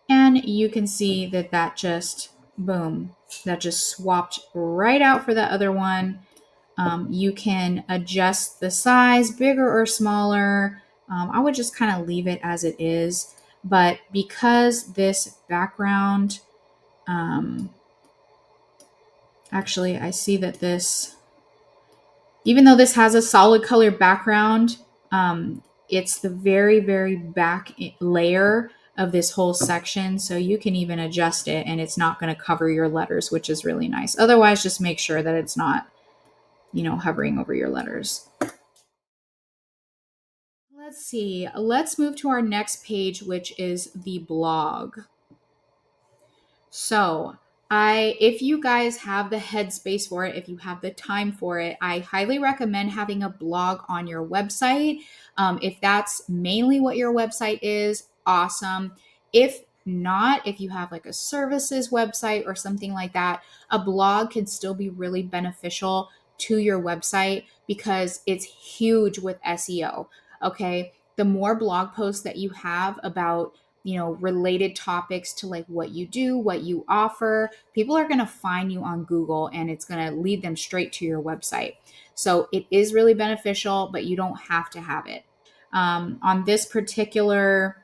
and you can see that just, boom, that just swapped right out for the other one. You can adjust the size, bigger or smaller. I would just kind of leave it as it is, but because this background, actually, I see that this, even though this has a solid color background, it's the very, very back layer of this whole section. So you can even adjust it and it's not going to cover your letters, which is really nice. Otherwise, just make sure that it's not, hovering over your letters. Let's see. Let's move to our next page, which is the blog. So if you guys have the headspace for it, if you have the time for it, I highly recommend having a blog on your website. If that's mainly what your website is, awesome. If not, if you have like a services website or something like that, a blog can still be really beneficial to your website because it's huge with SEO. Okay. The more blog posts that you have about related topics to like what you do, what you offer, people are going to find you on Google and it's going to lead them straight to your website. So it is really beneficial, but you don't have to have it. On this particular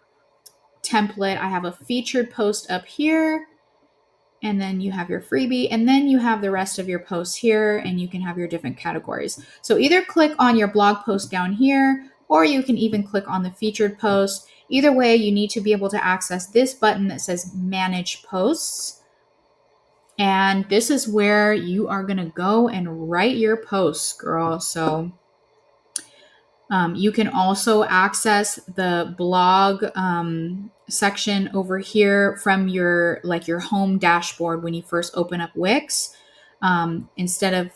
template, I have a featured post up here, and then you have your freebie, and then you have the rest of your posts here, and you can have your different categories. So either click on your blog post down here, or you can even click on the featured post. Either way, you need to be able to access this button that says Manage Posts. And this is where you are going to go and write your posts, girl. So you can also access the blog section over here from your home dashboard when you first open up Wix. Instead of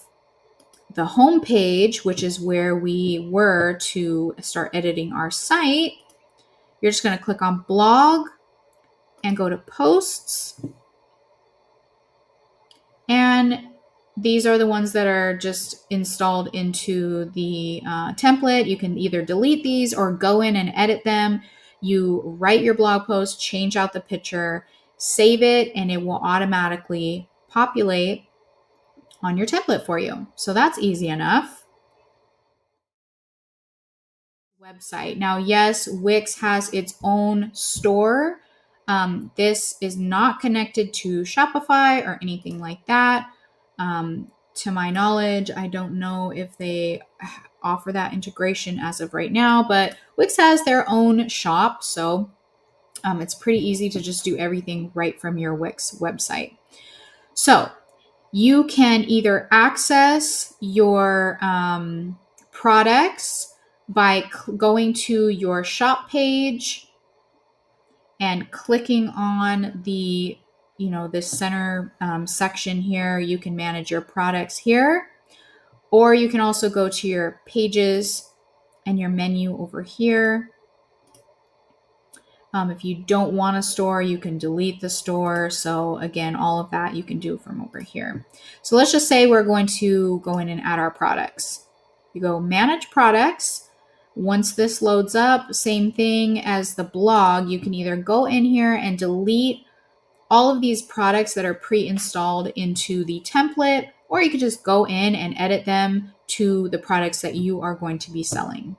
the home page, which is where we were to start editing our site, you're just going to click on blog and go to posts. And these are the ones that are just installed into the template. You can either delete these or go in and edit them. You write your blog post, change out the picture, save it, and it will automatically populate on your template for you. So that's easy enough. Website. Now, yes, Wix has its own store. This is not connected to Shopify or anything like that. To my knowledge, I don't know if they offer that integration as of right now, but Wix has their own shop, so it's pretty easy to just do everything right from your Wix website. So you can either access your products by going to your shop page and clicking on the, this center section here. You can manage your products here, or you can also go to your pages and your menu over here. If you don't want a store, you can delete the store. So again, all of that you can do from over here. So let's just say we're going to go in and add our products. You go manage products. Once this loads up, same thing as the blog, you can either go in here and delete all of these products that are pre-installed into the template, or you could just go in and edit them to the products that you are going to be selling.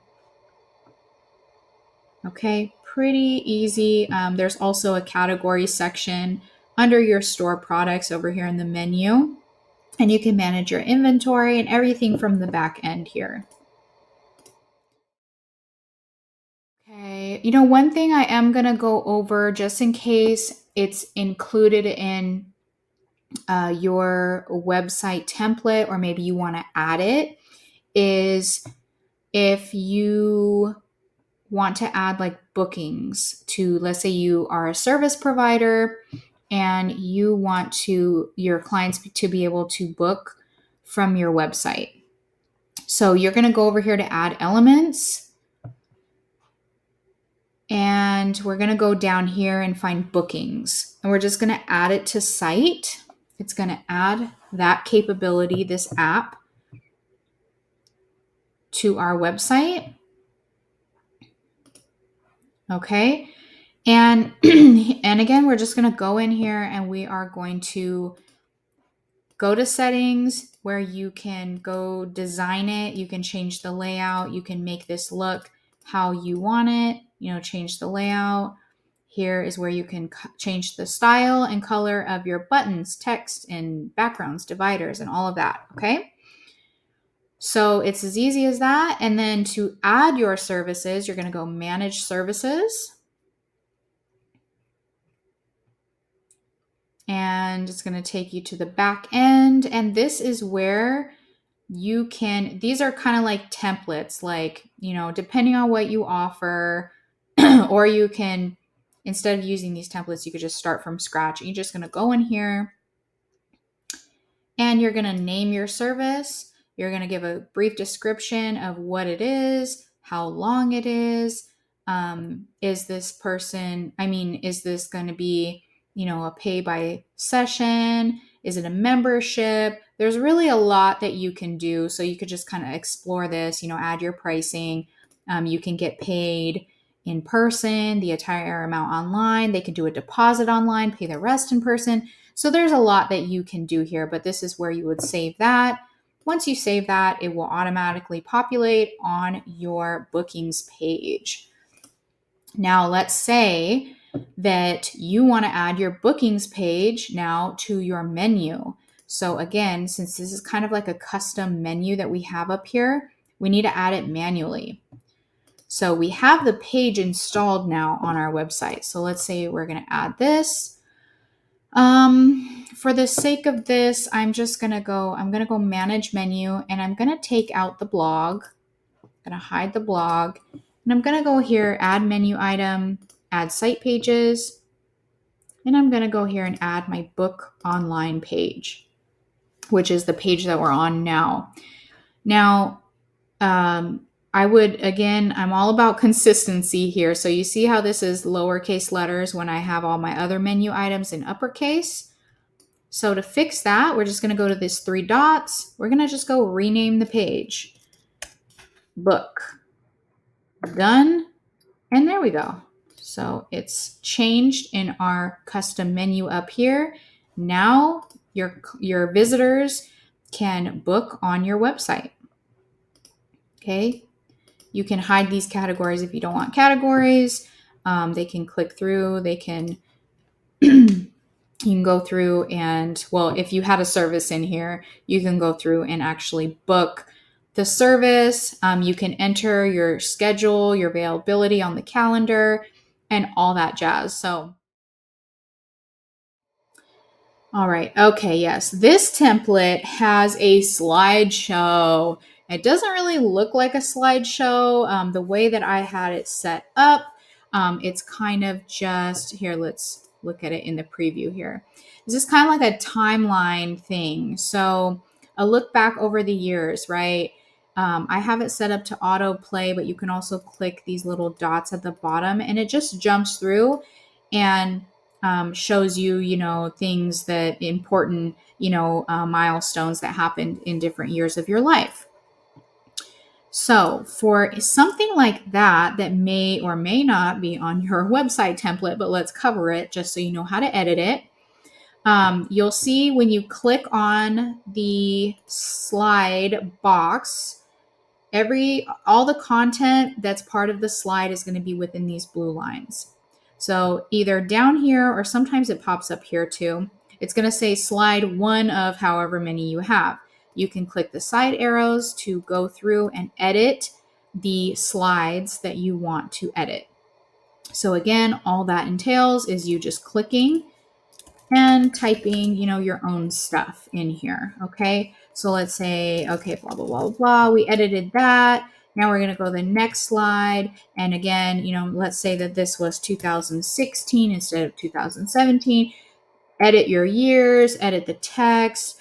Okay, pretty easy. There's also a category section under your store products over here in the menu, and you can manage your inventory and everything from the back end here. Okay, one thing I am going to go over just in case it's included in your website template, or maybe you want to add it, is if you want to add like bookings to, let's say you are a service provider and you want your clients to be able to book from your website. So you're going to go over here to add elements, and we're going to go down here and find bookings, and we're just going to add it to site. It's going to add that capability, this app, to our website. Okay. And again, we're just going to go in here and we are going to go to settings where you can go design it. You can change the layout. You can make this look how you want it, change the layout. Here is where you can change the style and color of your buttons, text, and backgrounds, dividers, and all of that. Okay. So it's as easy as that. And then to add your services, you're going to go manage services. And it's going to take you to the back end. And this is where you can, these are kind of like templates, like, depending on what you offer, or you can, instead of using these templates, you could just start from scratch. You're just going to go in here and you're going to name your service. You're going to give a brief description of what it is, how long it is. Is this going to be, a pay by session? Is it a membership? There's really a lot that you can do. So you could just kind of explore this, add your pricing. You can get paid in person, the entire amount online. They can do a deposit online, pay the rest in person. So there's a lot that you can do here, but this is where you would save that. Once you save that, it will automatically populate on your bookings page. Now, let's say that you want to add your bookings page now to your menu. So again, since this is kind of like a custom menu that we have up here, we need to add it manually. So we have the page installed now on our website. So let's say we're going to add this. For the sake of this, I'm going to go manage menu, and I'm going to take out the blog. I'm going to hide the blog, and I'm going to go here, add menu item, add site pages, and I'm going to go here and add my book online page, which is the page that we're on now. Now, I'm all about consistency here. So you see how this is lowercase letters when I have all my other menu items in uppercase. So to fix that, we're just going to go to these 3 dots. We're going to just go rename the page. Book. Done. And there we go. So it's changed in our custom menu up here. Now your visitors can book on your website. Okay. You can hide these categories if you don't want categories. They can click through. They can you can go through and, well, if you had a service in here, you can go through and actually book the service. You can enter your schedule, your availability on the calendar, and all that jazz. So all right. Okay. Yes. This template has a slideshow. It doesn't really look like a slideshow. The way that I had it set up, it's kind of just here. Let's look at it in the preview here. This is kind of like a timeline thing. So a look back over the years, right? I have it set up to auto play, but you can also click these little dots at the bottom and it just jumps through and shows you, things that important, milestones that happened in different years of your life. So for something like that, that may or may not be on your website template, but let's cover it just so you know how to edit it. You'll see when you click on the slide box, all the content that's part of the slide is going to be within these blue lines. So either down here or sometimes it pops up here too. It's going to say slide 1 of however many you have. You can click the side arrows to go through and edit the slides that you want to edit. So again, all that entails is you just clicking and typing, your own stuff in here. Okay. So let's say, okay, blah, blah, blah, blah. We edited that. Now we're going to go to the next slide. And again, let's say that this was 2016 instead of 2017. Edit your years, edit the text.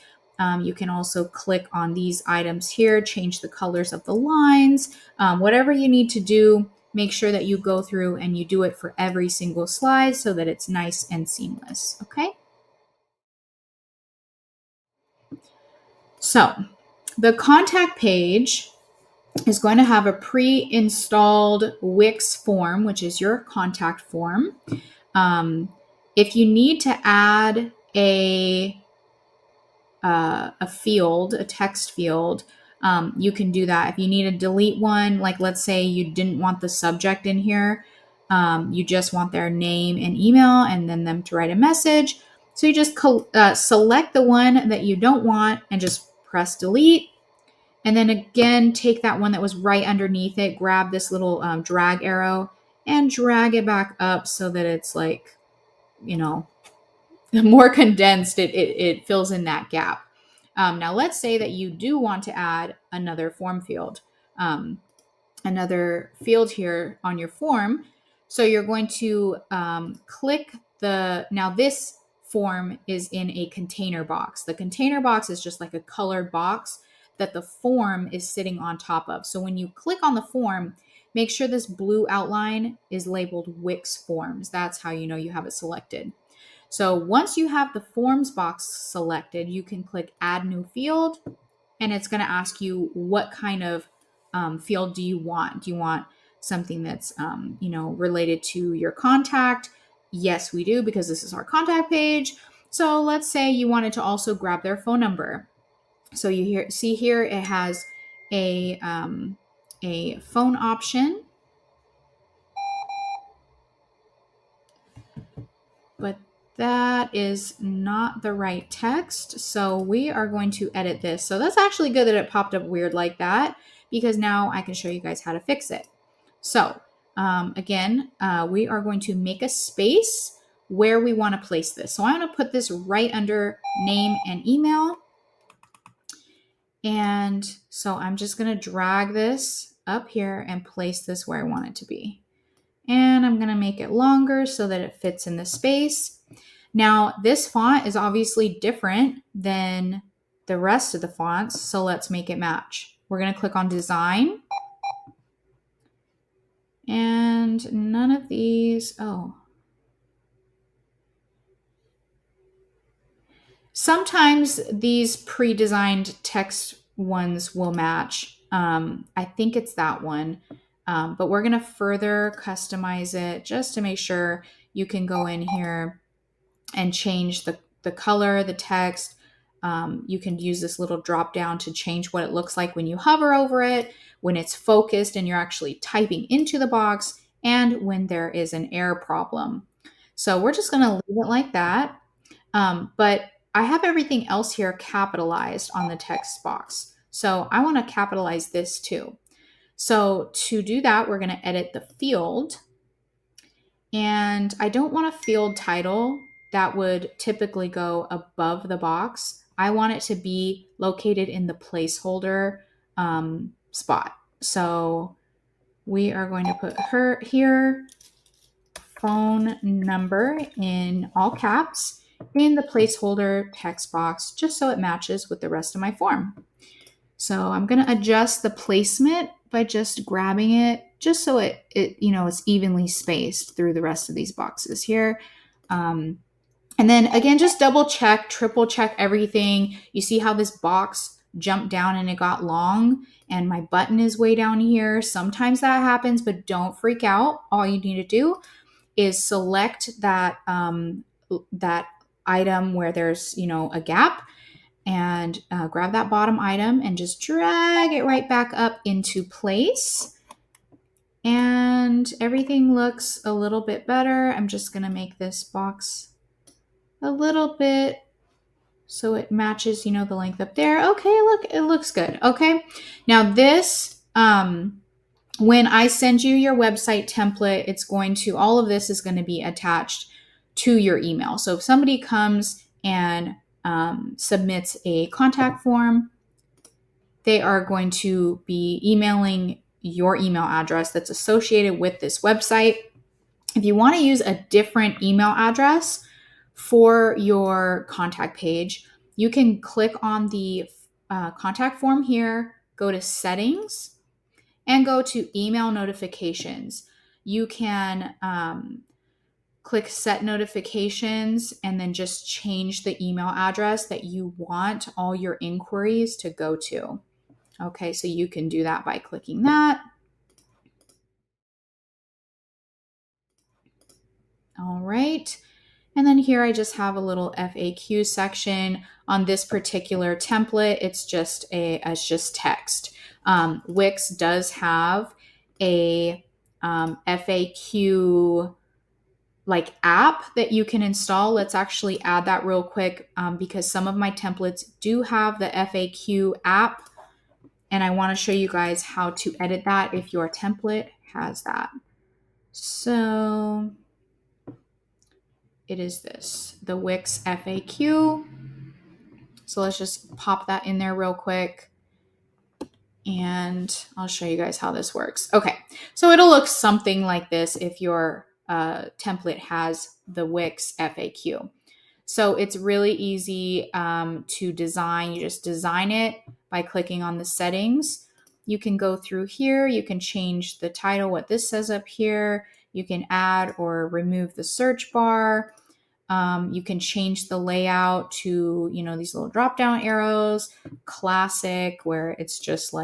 You can also click on these items here, change the colors of the lines, whatever you need to do. Make sure that you go through and you do it for every single slide so that it's nice and seamless. Okay. So the contact page is going to have a pre-installed Wix form, which is your contact form. If you need to add a field, a text field, you can do that. If you need to delete one, like let's say you didn't want the subject in here, you just want their name and email and then them to write a message. So you just select the one that you don't want and just press delete. And then again, take that one that was right underneath it, grab this little drag arrow and drag it back up so that it's like, more condensed, it fills in that gap. Now let's say that you do want to add another form field, another field here on your form. So you're going to click now this form is in a container box. The container box is just like a colored box that the form is sitting on top of. So when you click on the form, make sure this blue outline is labeled Wix Forms. That's how you know you have it selected. So once you have the forms box selected, you can click add new field and it's going to ask you what kind of field do you want? Do you want something that's, related to your contact? Yes, we do, because this is our contact page. So let's say you wanted to also grab their phone number. So you see here, it has a phone option, but that is not the right text. So we are going to edit this. So that's actually good that it popped up weird like that, because now I can show you guys how to fix it. So again, we are going to make a space where we want to place this. So I'm going to put this right under name and email. And so I'm just going to drag this up here and place this where I want it to be. And I'm going to make it longer so that it fits in the space. Now, this font is obviously different than the rest of the fonts, so let's make it match. We're going to click on Design. And none of these, sometimes these pre-designed text ones will match. I think it's that one, but we're going to further customize it just to make sure. You can go in here and change the color, the text. You can use this little drop down to change what it looks like when you hover over it, when it's focused and you're actually typing into the box, and when there is an error problem. So we're just going to leave it like that. But I have everything else here capitalized on the text box. So I want to capitalize this too. So to do that, we're going to edit the field. And I don't want a field title that would typically go above the box. I want it to be located in the placeholder spot. So we are going to put her here, phone number in all caps in the placeholder text box, just so it matches with the rest of my form. So I'm going to adjust the placement by just grabbing it, just so it it's evenly spaced through the rest of these boxes here. And then again, just double check, triple check everything. You see how this box jumped down and it got long, and my button is way down here. Sometimes that happens, but don't freak out. All you need to do is select that that item where there's a gap, and grab that bottom item and just drag it right back up into place. And everything looks a little bit better. I'm just going to make this box a little bit so it matches, the length up there. Okay, look, it looks good. Okay. Now this, when I send you your website template, all of this is going to be attached to your email. So if somebody comes and submits a contact form, they are going to be emailing your email address that's associated with this website. If you want to use a different email address for your contact page, you can click on the contact form here, go to settings, and go to email notifications. You can click set notifications and then just change the email address that you want all your inquiries to go to. Okay, so you can do that by clicking that. All right. And then here I just have a little FAQ section. On this particular template, it's just text. Wix does have a FAQ app that you can install. Let's actually add that real quick because some of my templates do have the FAQ app, and I want to show you guys how to edit that if your template has that. So it is the Wix FAQ. So let's just pop that in there real quick, and I'll show you guys how this works. Okay, so it'll look something like this if your template has the Wix FAQ. So it's really easy to design. You just design it by clicking on the settings. You can go through here. You can change the title, what this says up here. You can add or remove the search bar. You can change the layout to, these little drop-down arrows, classic, where it's just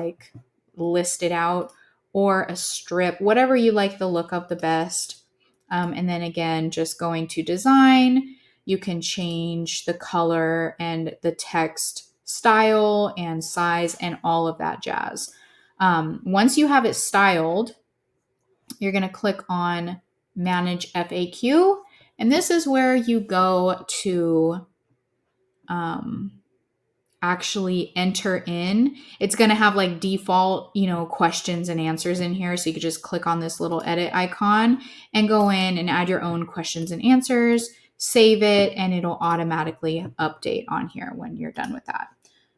listed out, or a strip, whatever you like the look of the best. And then again, just going to design, you can change the color and the text style and size and all of that jazz. Once you have it styled, you're going to click on Manage FAQ. And this is where you go to actually enter in. It's going to have default, questions and answers in here. So you could just click on this little edit icon and go in and add your own questions and answers, save it, and it'll automatically update on here when you're done with that.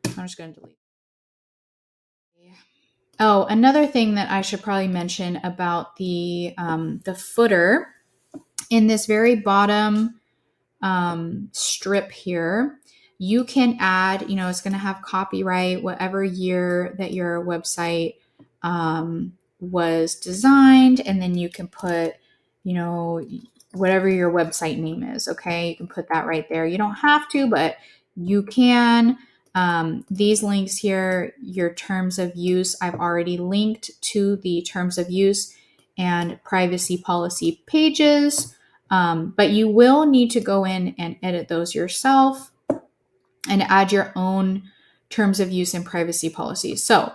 I'm just going to delete. Oh, another thing that I should probably mention about the footer, in this very bottom strip here, you can add, it's going to have copyright, whatever year that your website was designed, and then you can put, whatever your website name is. Okay, you can put that right there. You don't have to, but you can. These links here, your terms of use, I've already linked to the terms of use and privacy policy pages. But you will need to go in and edit those yourself and add your own terms of use and privacy policies. So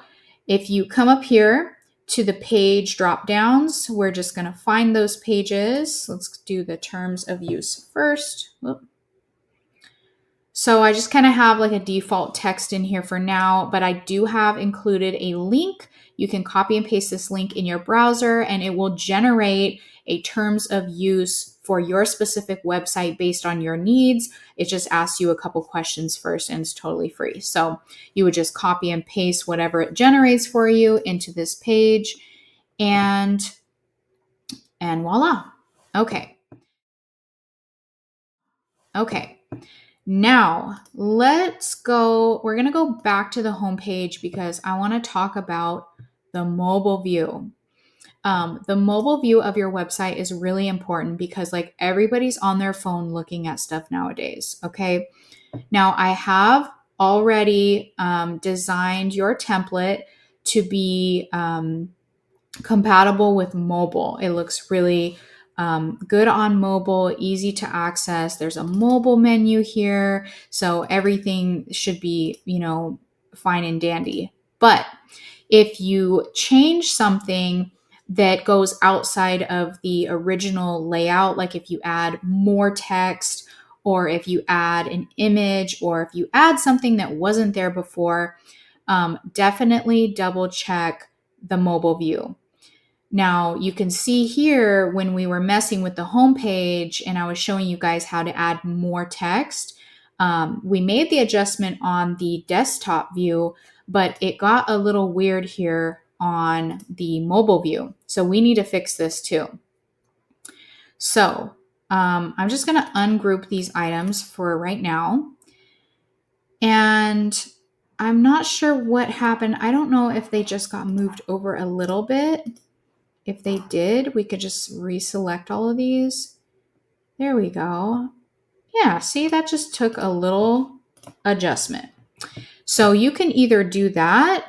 if you come up here to the page drop downs, we're just going to find those pages. Let's do the terms of use first. Whoop. So I just kind of have like a default text in here for now, but I do have included a link. You can copy and paste this link in your browser and it will generate a terms of use for your specific website based on your needs. It just asks you a couple questions first and it's totally free. So you would just copy and paste whatever it generates for you into this page and voila. Okay. Okay. Now, let's go. We're going to go back to the home page because I want to talk about the mobile view. The mobile view of your website is really important because, like, everybody's on their phone looking at stuff nowadays. Okay. Now, I have already designed your template to be compatible with mobile. It looks really good on mobile, easy to access. There's a mobile menu here. So everything should be, fine and dandy. But if you change something that goes outside of the original layout, like if you add more text, or if you add an image, or if you add something that wasn't there before, definitely double check the mobile view. Now you can see here when we were messing with the homepage and I was showing you guys how to add more text, we made the adjustment on the desktop view, but it got a little weird here on the mobile view. So we need to fix this too. So I'm just going to ungroup these items for right now. And I'm not sure what happened. I don't know if they just got moved over a little bit. If they did, we could just reselect all of these. There we go. Yeah, see, that just took a little adjustment. So you can either do that,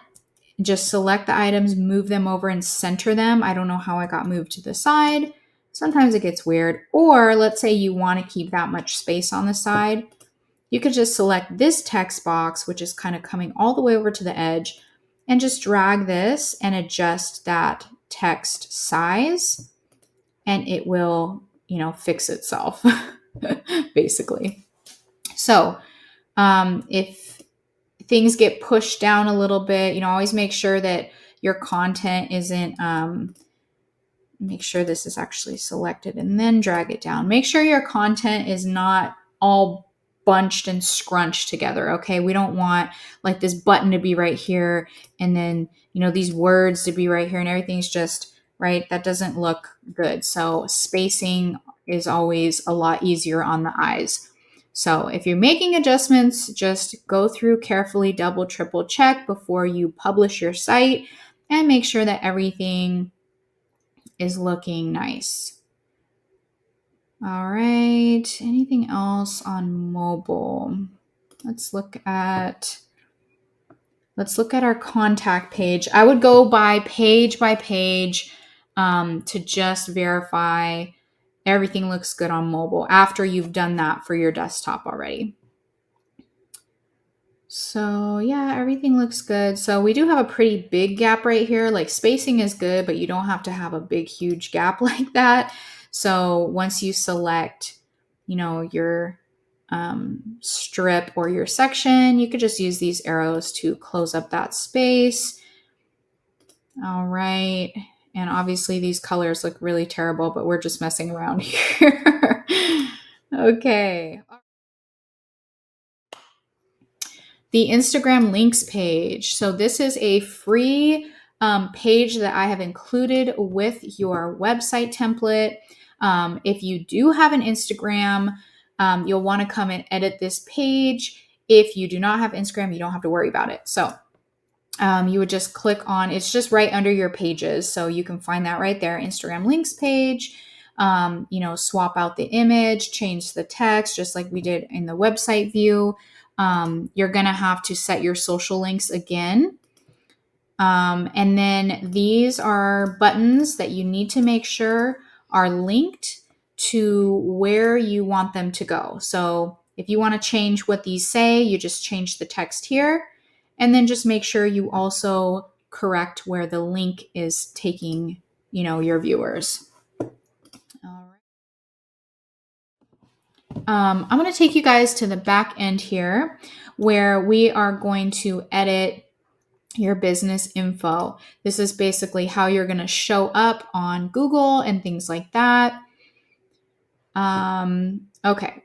just select the items, move them over and center them. I don't know how I got moved to the side. Sometimes it gets weird. Or let's say you want to keep that much space on the side. You could just select this text box, which is kind of coming all the way over to the edge, and just drag this and adjust that text size and it will, fix itself basically. So if things get pushed down a little bit, always make sure that your content isn't, make sure this is actually selected and then drag it down. Make sure your content is not all bunched and scrunched together. Okay. We don't want like this button to be right here and then, these words to be right here and everything's just right. That doesn't look good. So spacing is always a lot easier on the eyes. So if you're making adjustments, just go through carefully, double, triple check before you publish your site and make sure that everything is looking nice. All right. Anything else on mobile? Let's look at our contact page. I would go by page to just verify everything looks good on mobile after you've done that for your desktop already. So yeah, everything looks good. So we do have a pretty big gap right here. Like spacing is good, but you don't have to have a big, huge gap like that. So once you select, your strip or your section, you could just use these arrows to close up that space. All right. And obviously these colors look really terrible, but we're just messing around here. Okay. The Instagram links page. So this is a free page that I have included with your website template. If you do have an Instagram, you'll want to come and edit this page. If you do not have Instagram, you don't have to worry about it. So you would just click on, it's just right under your pages. So you can find that right there, Instagram links page. Swap out the image, change the text, just like we did in the website view. You're going to have to set your social links again. And then these are buttons that you need to make sure are linked to where you want them to go. So if you want to change what these say, you just change the text here. And then just make sure you also correct where the link is taking, your viewers. All right. I'm going to take you guys to the back end here where we are going to edit your business info. This is basically how you're going to show up on Google and things like that. Okay.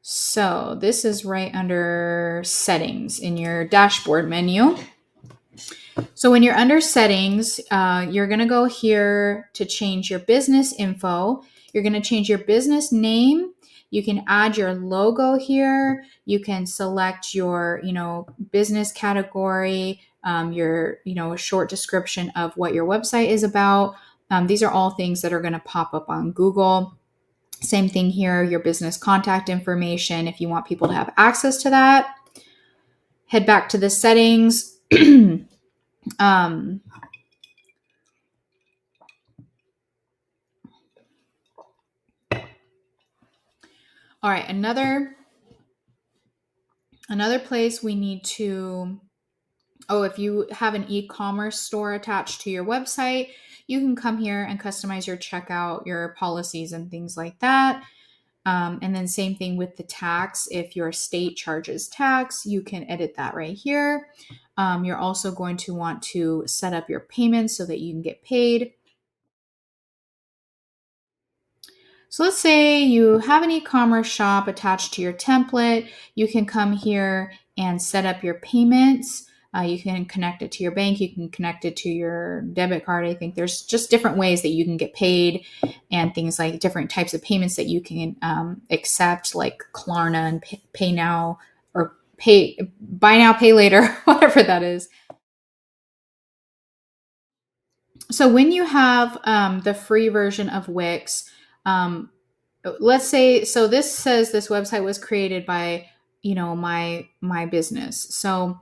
So this is right under settings in your dashboard menu. So when you're under settings, you're going to go here to change your business info. You're going to change your business name. You can add your logo here. You can select your, business category, your, a short description of what your website is about. These are all things that are going to pop up on Google. Same thing here, your business contact information, if you want people to have access to that. Head back to the settings. All right, another place we need to, if you have an e-commerce store attached to your website, you can come here and customize your checkout, your policies and things like that. And then same thing with the tax. If your state charges tax, you can edit that right here. You're also going to want to set up your payments so that you can get paid. So let's say you have an e-commerce shop attached to your template. You can come here and set up your payments. You can connect it to your bank. You can connect it to your debit card. I think there's just different ways that you can get paid and things like different types of payments that you can accept, like Klarna and Pay Now or Buy Now, Pay Later, whatever that is. So when you have the free version of Wix, let's say, so this says this website was created by, my business. So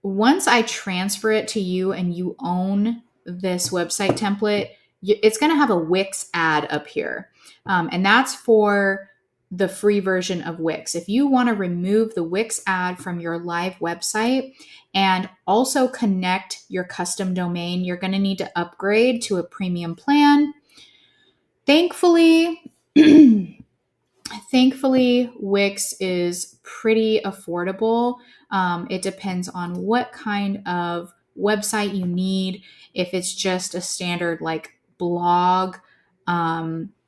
once I transfer it to you and you own this website template, it's going to have a Wix ad up here. And that's for the free version of Wix. If you want to remove the Wix ad from your live website and also connect your custom domain, you're going to need to upgrade to a premium plan. Thankfully, Wix is pretty affordable. It depends on what kind of website you need. If it's just a standard like blog,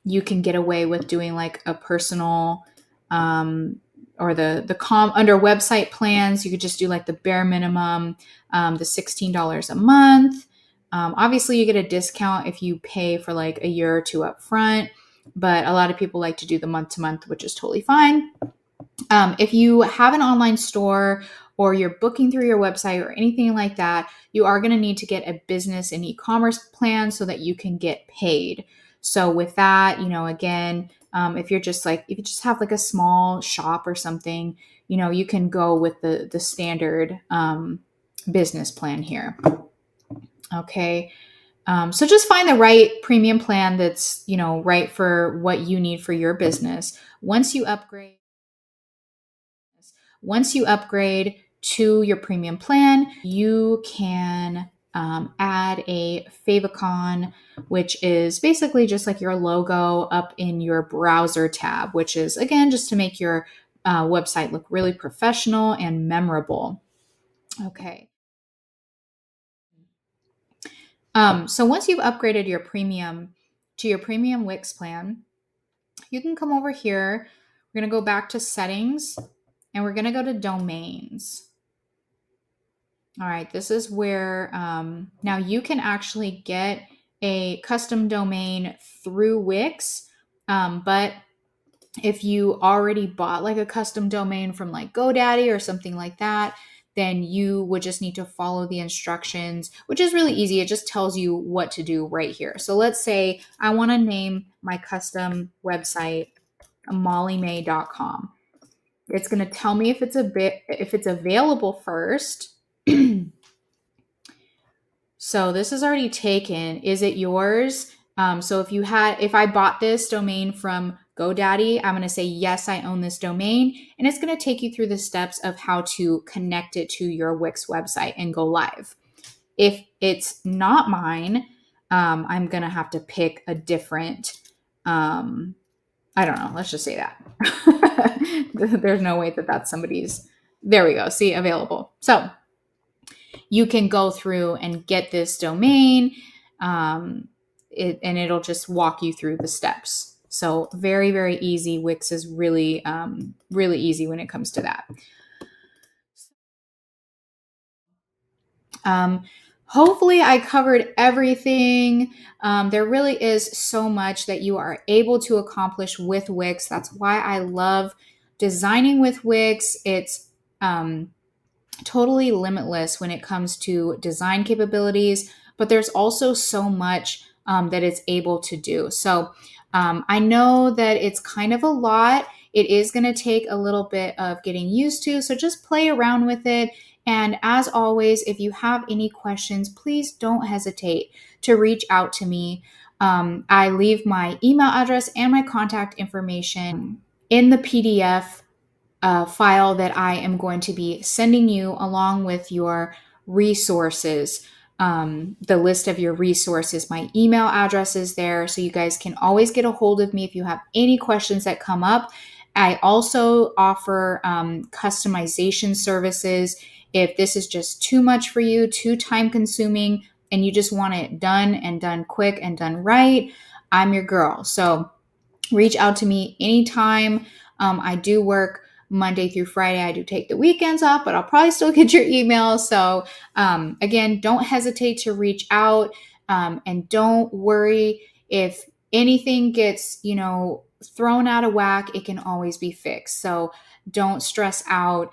you can get away with doing like a personal or under website plans. You could just do like the bare minimum, the $16 a month. Obviously, you get a discount if you pay for like a year or two up front, but a lot of people like to do the month to month, which is totally fine. If you have an online store or you're booking through your website or anything like that, you are going to need to get a business and e-commerce plan so that you can get paid. So with that, again, if you just have like a small shop or something, you can go with the standard business plan here. Okay. So just find the right premium plan that's, right for what you need for your business. Once you upgrade to your premium plan, you can add a Favicon, which is basically just like your logo up in your browser tab, which is, again, just to make your website look really professional and memorable. Okay. So once you've upgraded your premium Wix plan, you can come over here. We're going to go back to settings and we're going to go to domains. All right, this is where now you can actually get a custom domain through Wix, but if you already bought like a custom domain from like GoDaddy or something like that, then you would just need to follow the instructions, which is really easy. It just tells you what to do right here. So let's say I want to name my custom website mollymay.com. It's going to tell me if it's available first. So this is already taken. Is it yours? So if I bought this domain from GoDaddy, I'm going to say, yes, I own this domain. And it's going to take you through the steps of how to connect it to your Wix website and go live. If it's not mine, I'm going to have to pick a different I don't know. Let's just say that. There's no way that that's somebody's. There we go. See, available. So you can go through and get this domain, and it'll just walk you through the steps. So very, very easy. Wix is really, really easy when it comes to that. Hopefully I covered everything. There really is so much that you are able to accomplish with Wix. That's why I love designing with Wix. It's totally limitless when it comes to design capabilities, but there's also so much that it's able to do. So I know that it's kind of a lot. It is going to take a little bit of getting used to. So just play around with it. And as always, if you have any questions, please don't hesitate to reach out to me. I leave my email address and my contact information in the PDF file that I am going to be sending you along with your resources. The list of your resources, my email address is there, so you guys can always get a hold of me if you have any questions that come up. I also offer customization services. If this is just too much for you, too time consuming, and you just want it done and done quick and done right, I'm your girl. So reach out to me anytime. I do work Monday through Friday. I do take the weekends off, but I'll probably still get your email. So again, don't hesitate to reach out, and don't worry if anything gets, thrown out of whack. It can always be fixed. So don't stress out.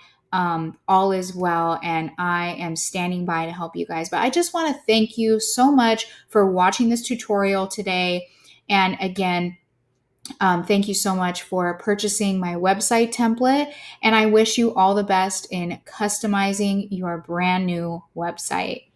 All is well, and I am standing by to help you guys. But I just want to thank you so much for watching this tutorial today. And again, thank you so much for purchasing my website template, and I wish you all the best in customizing your brand new website.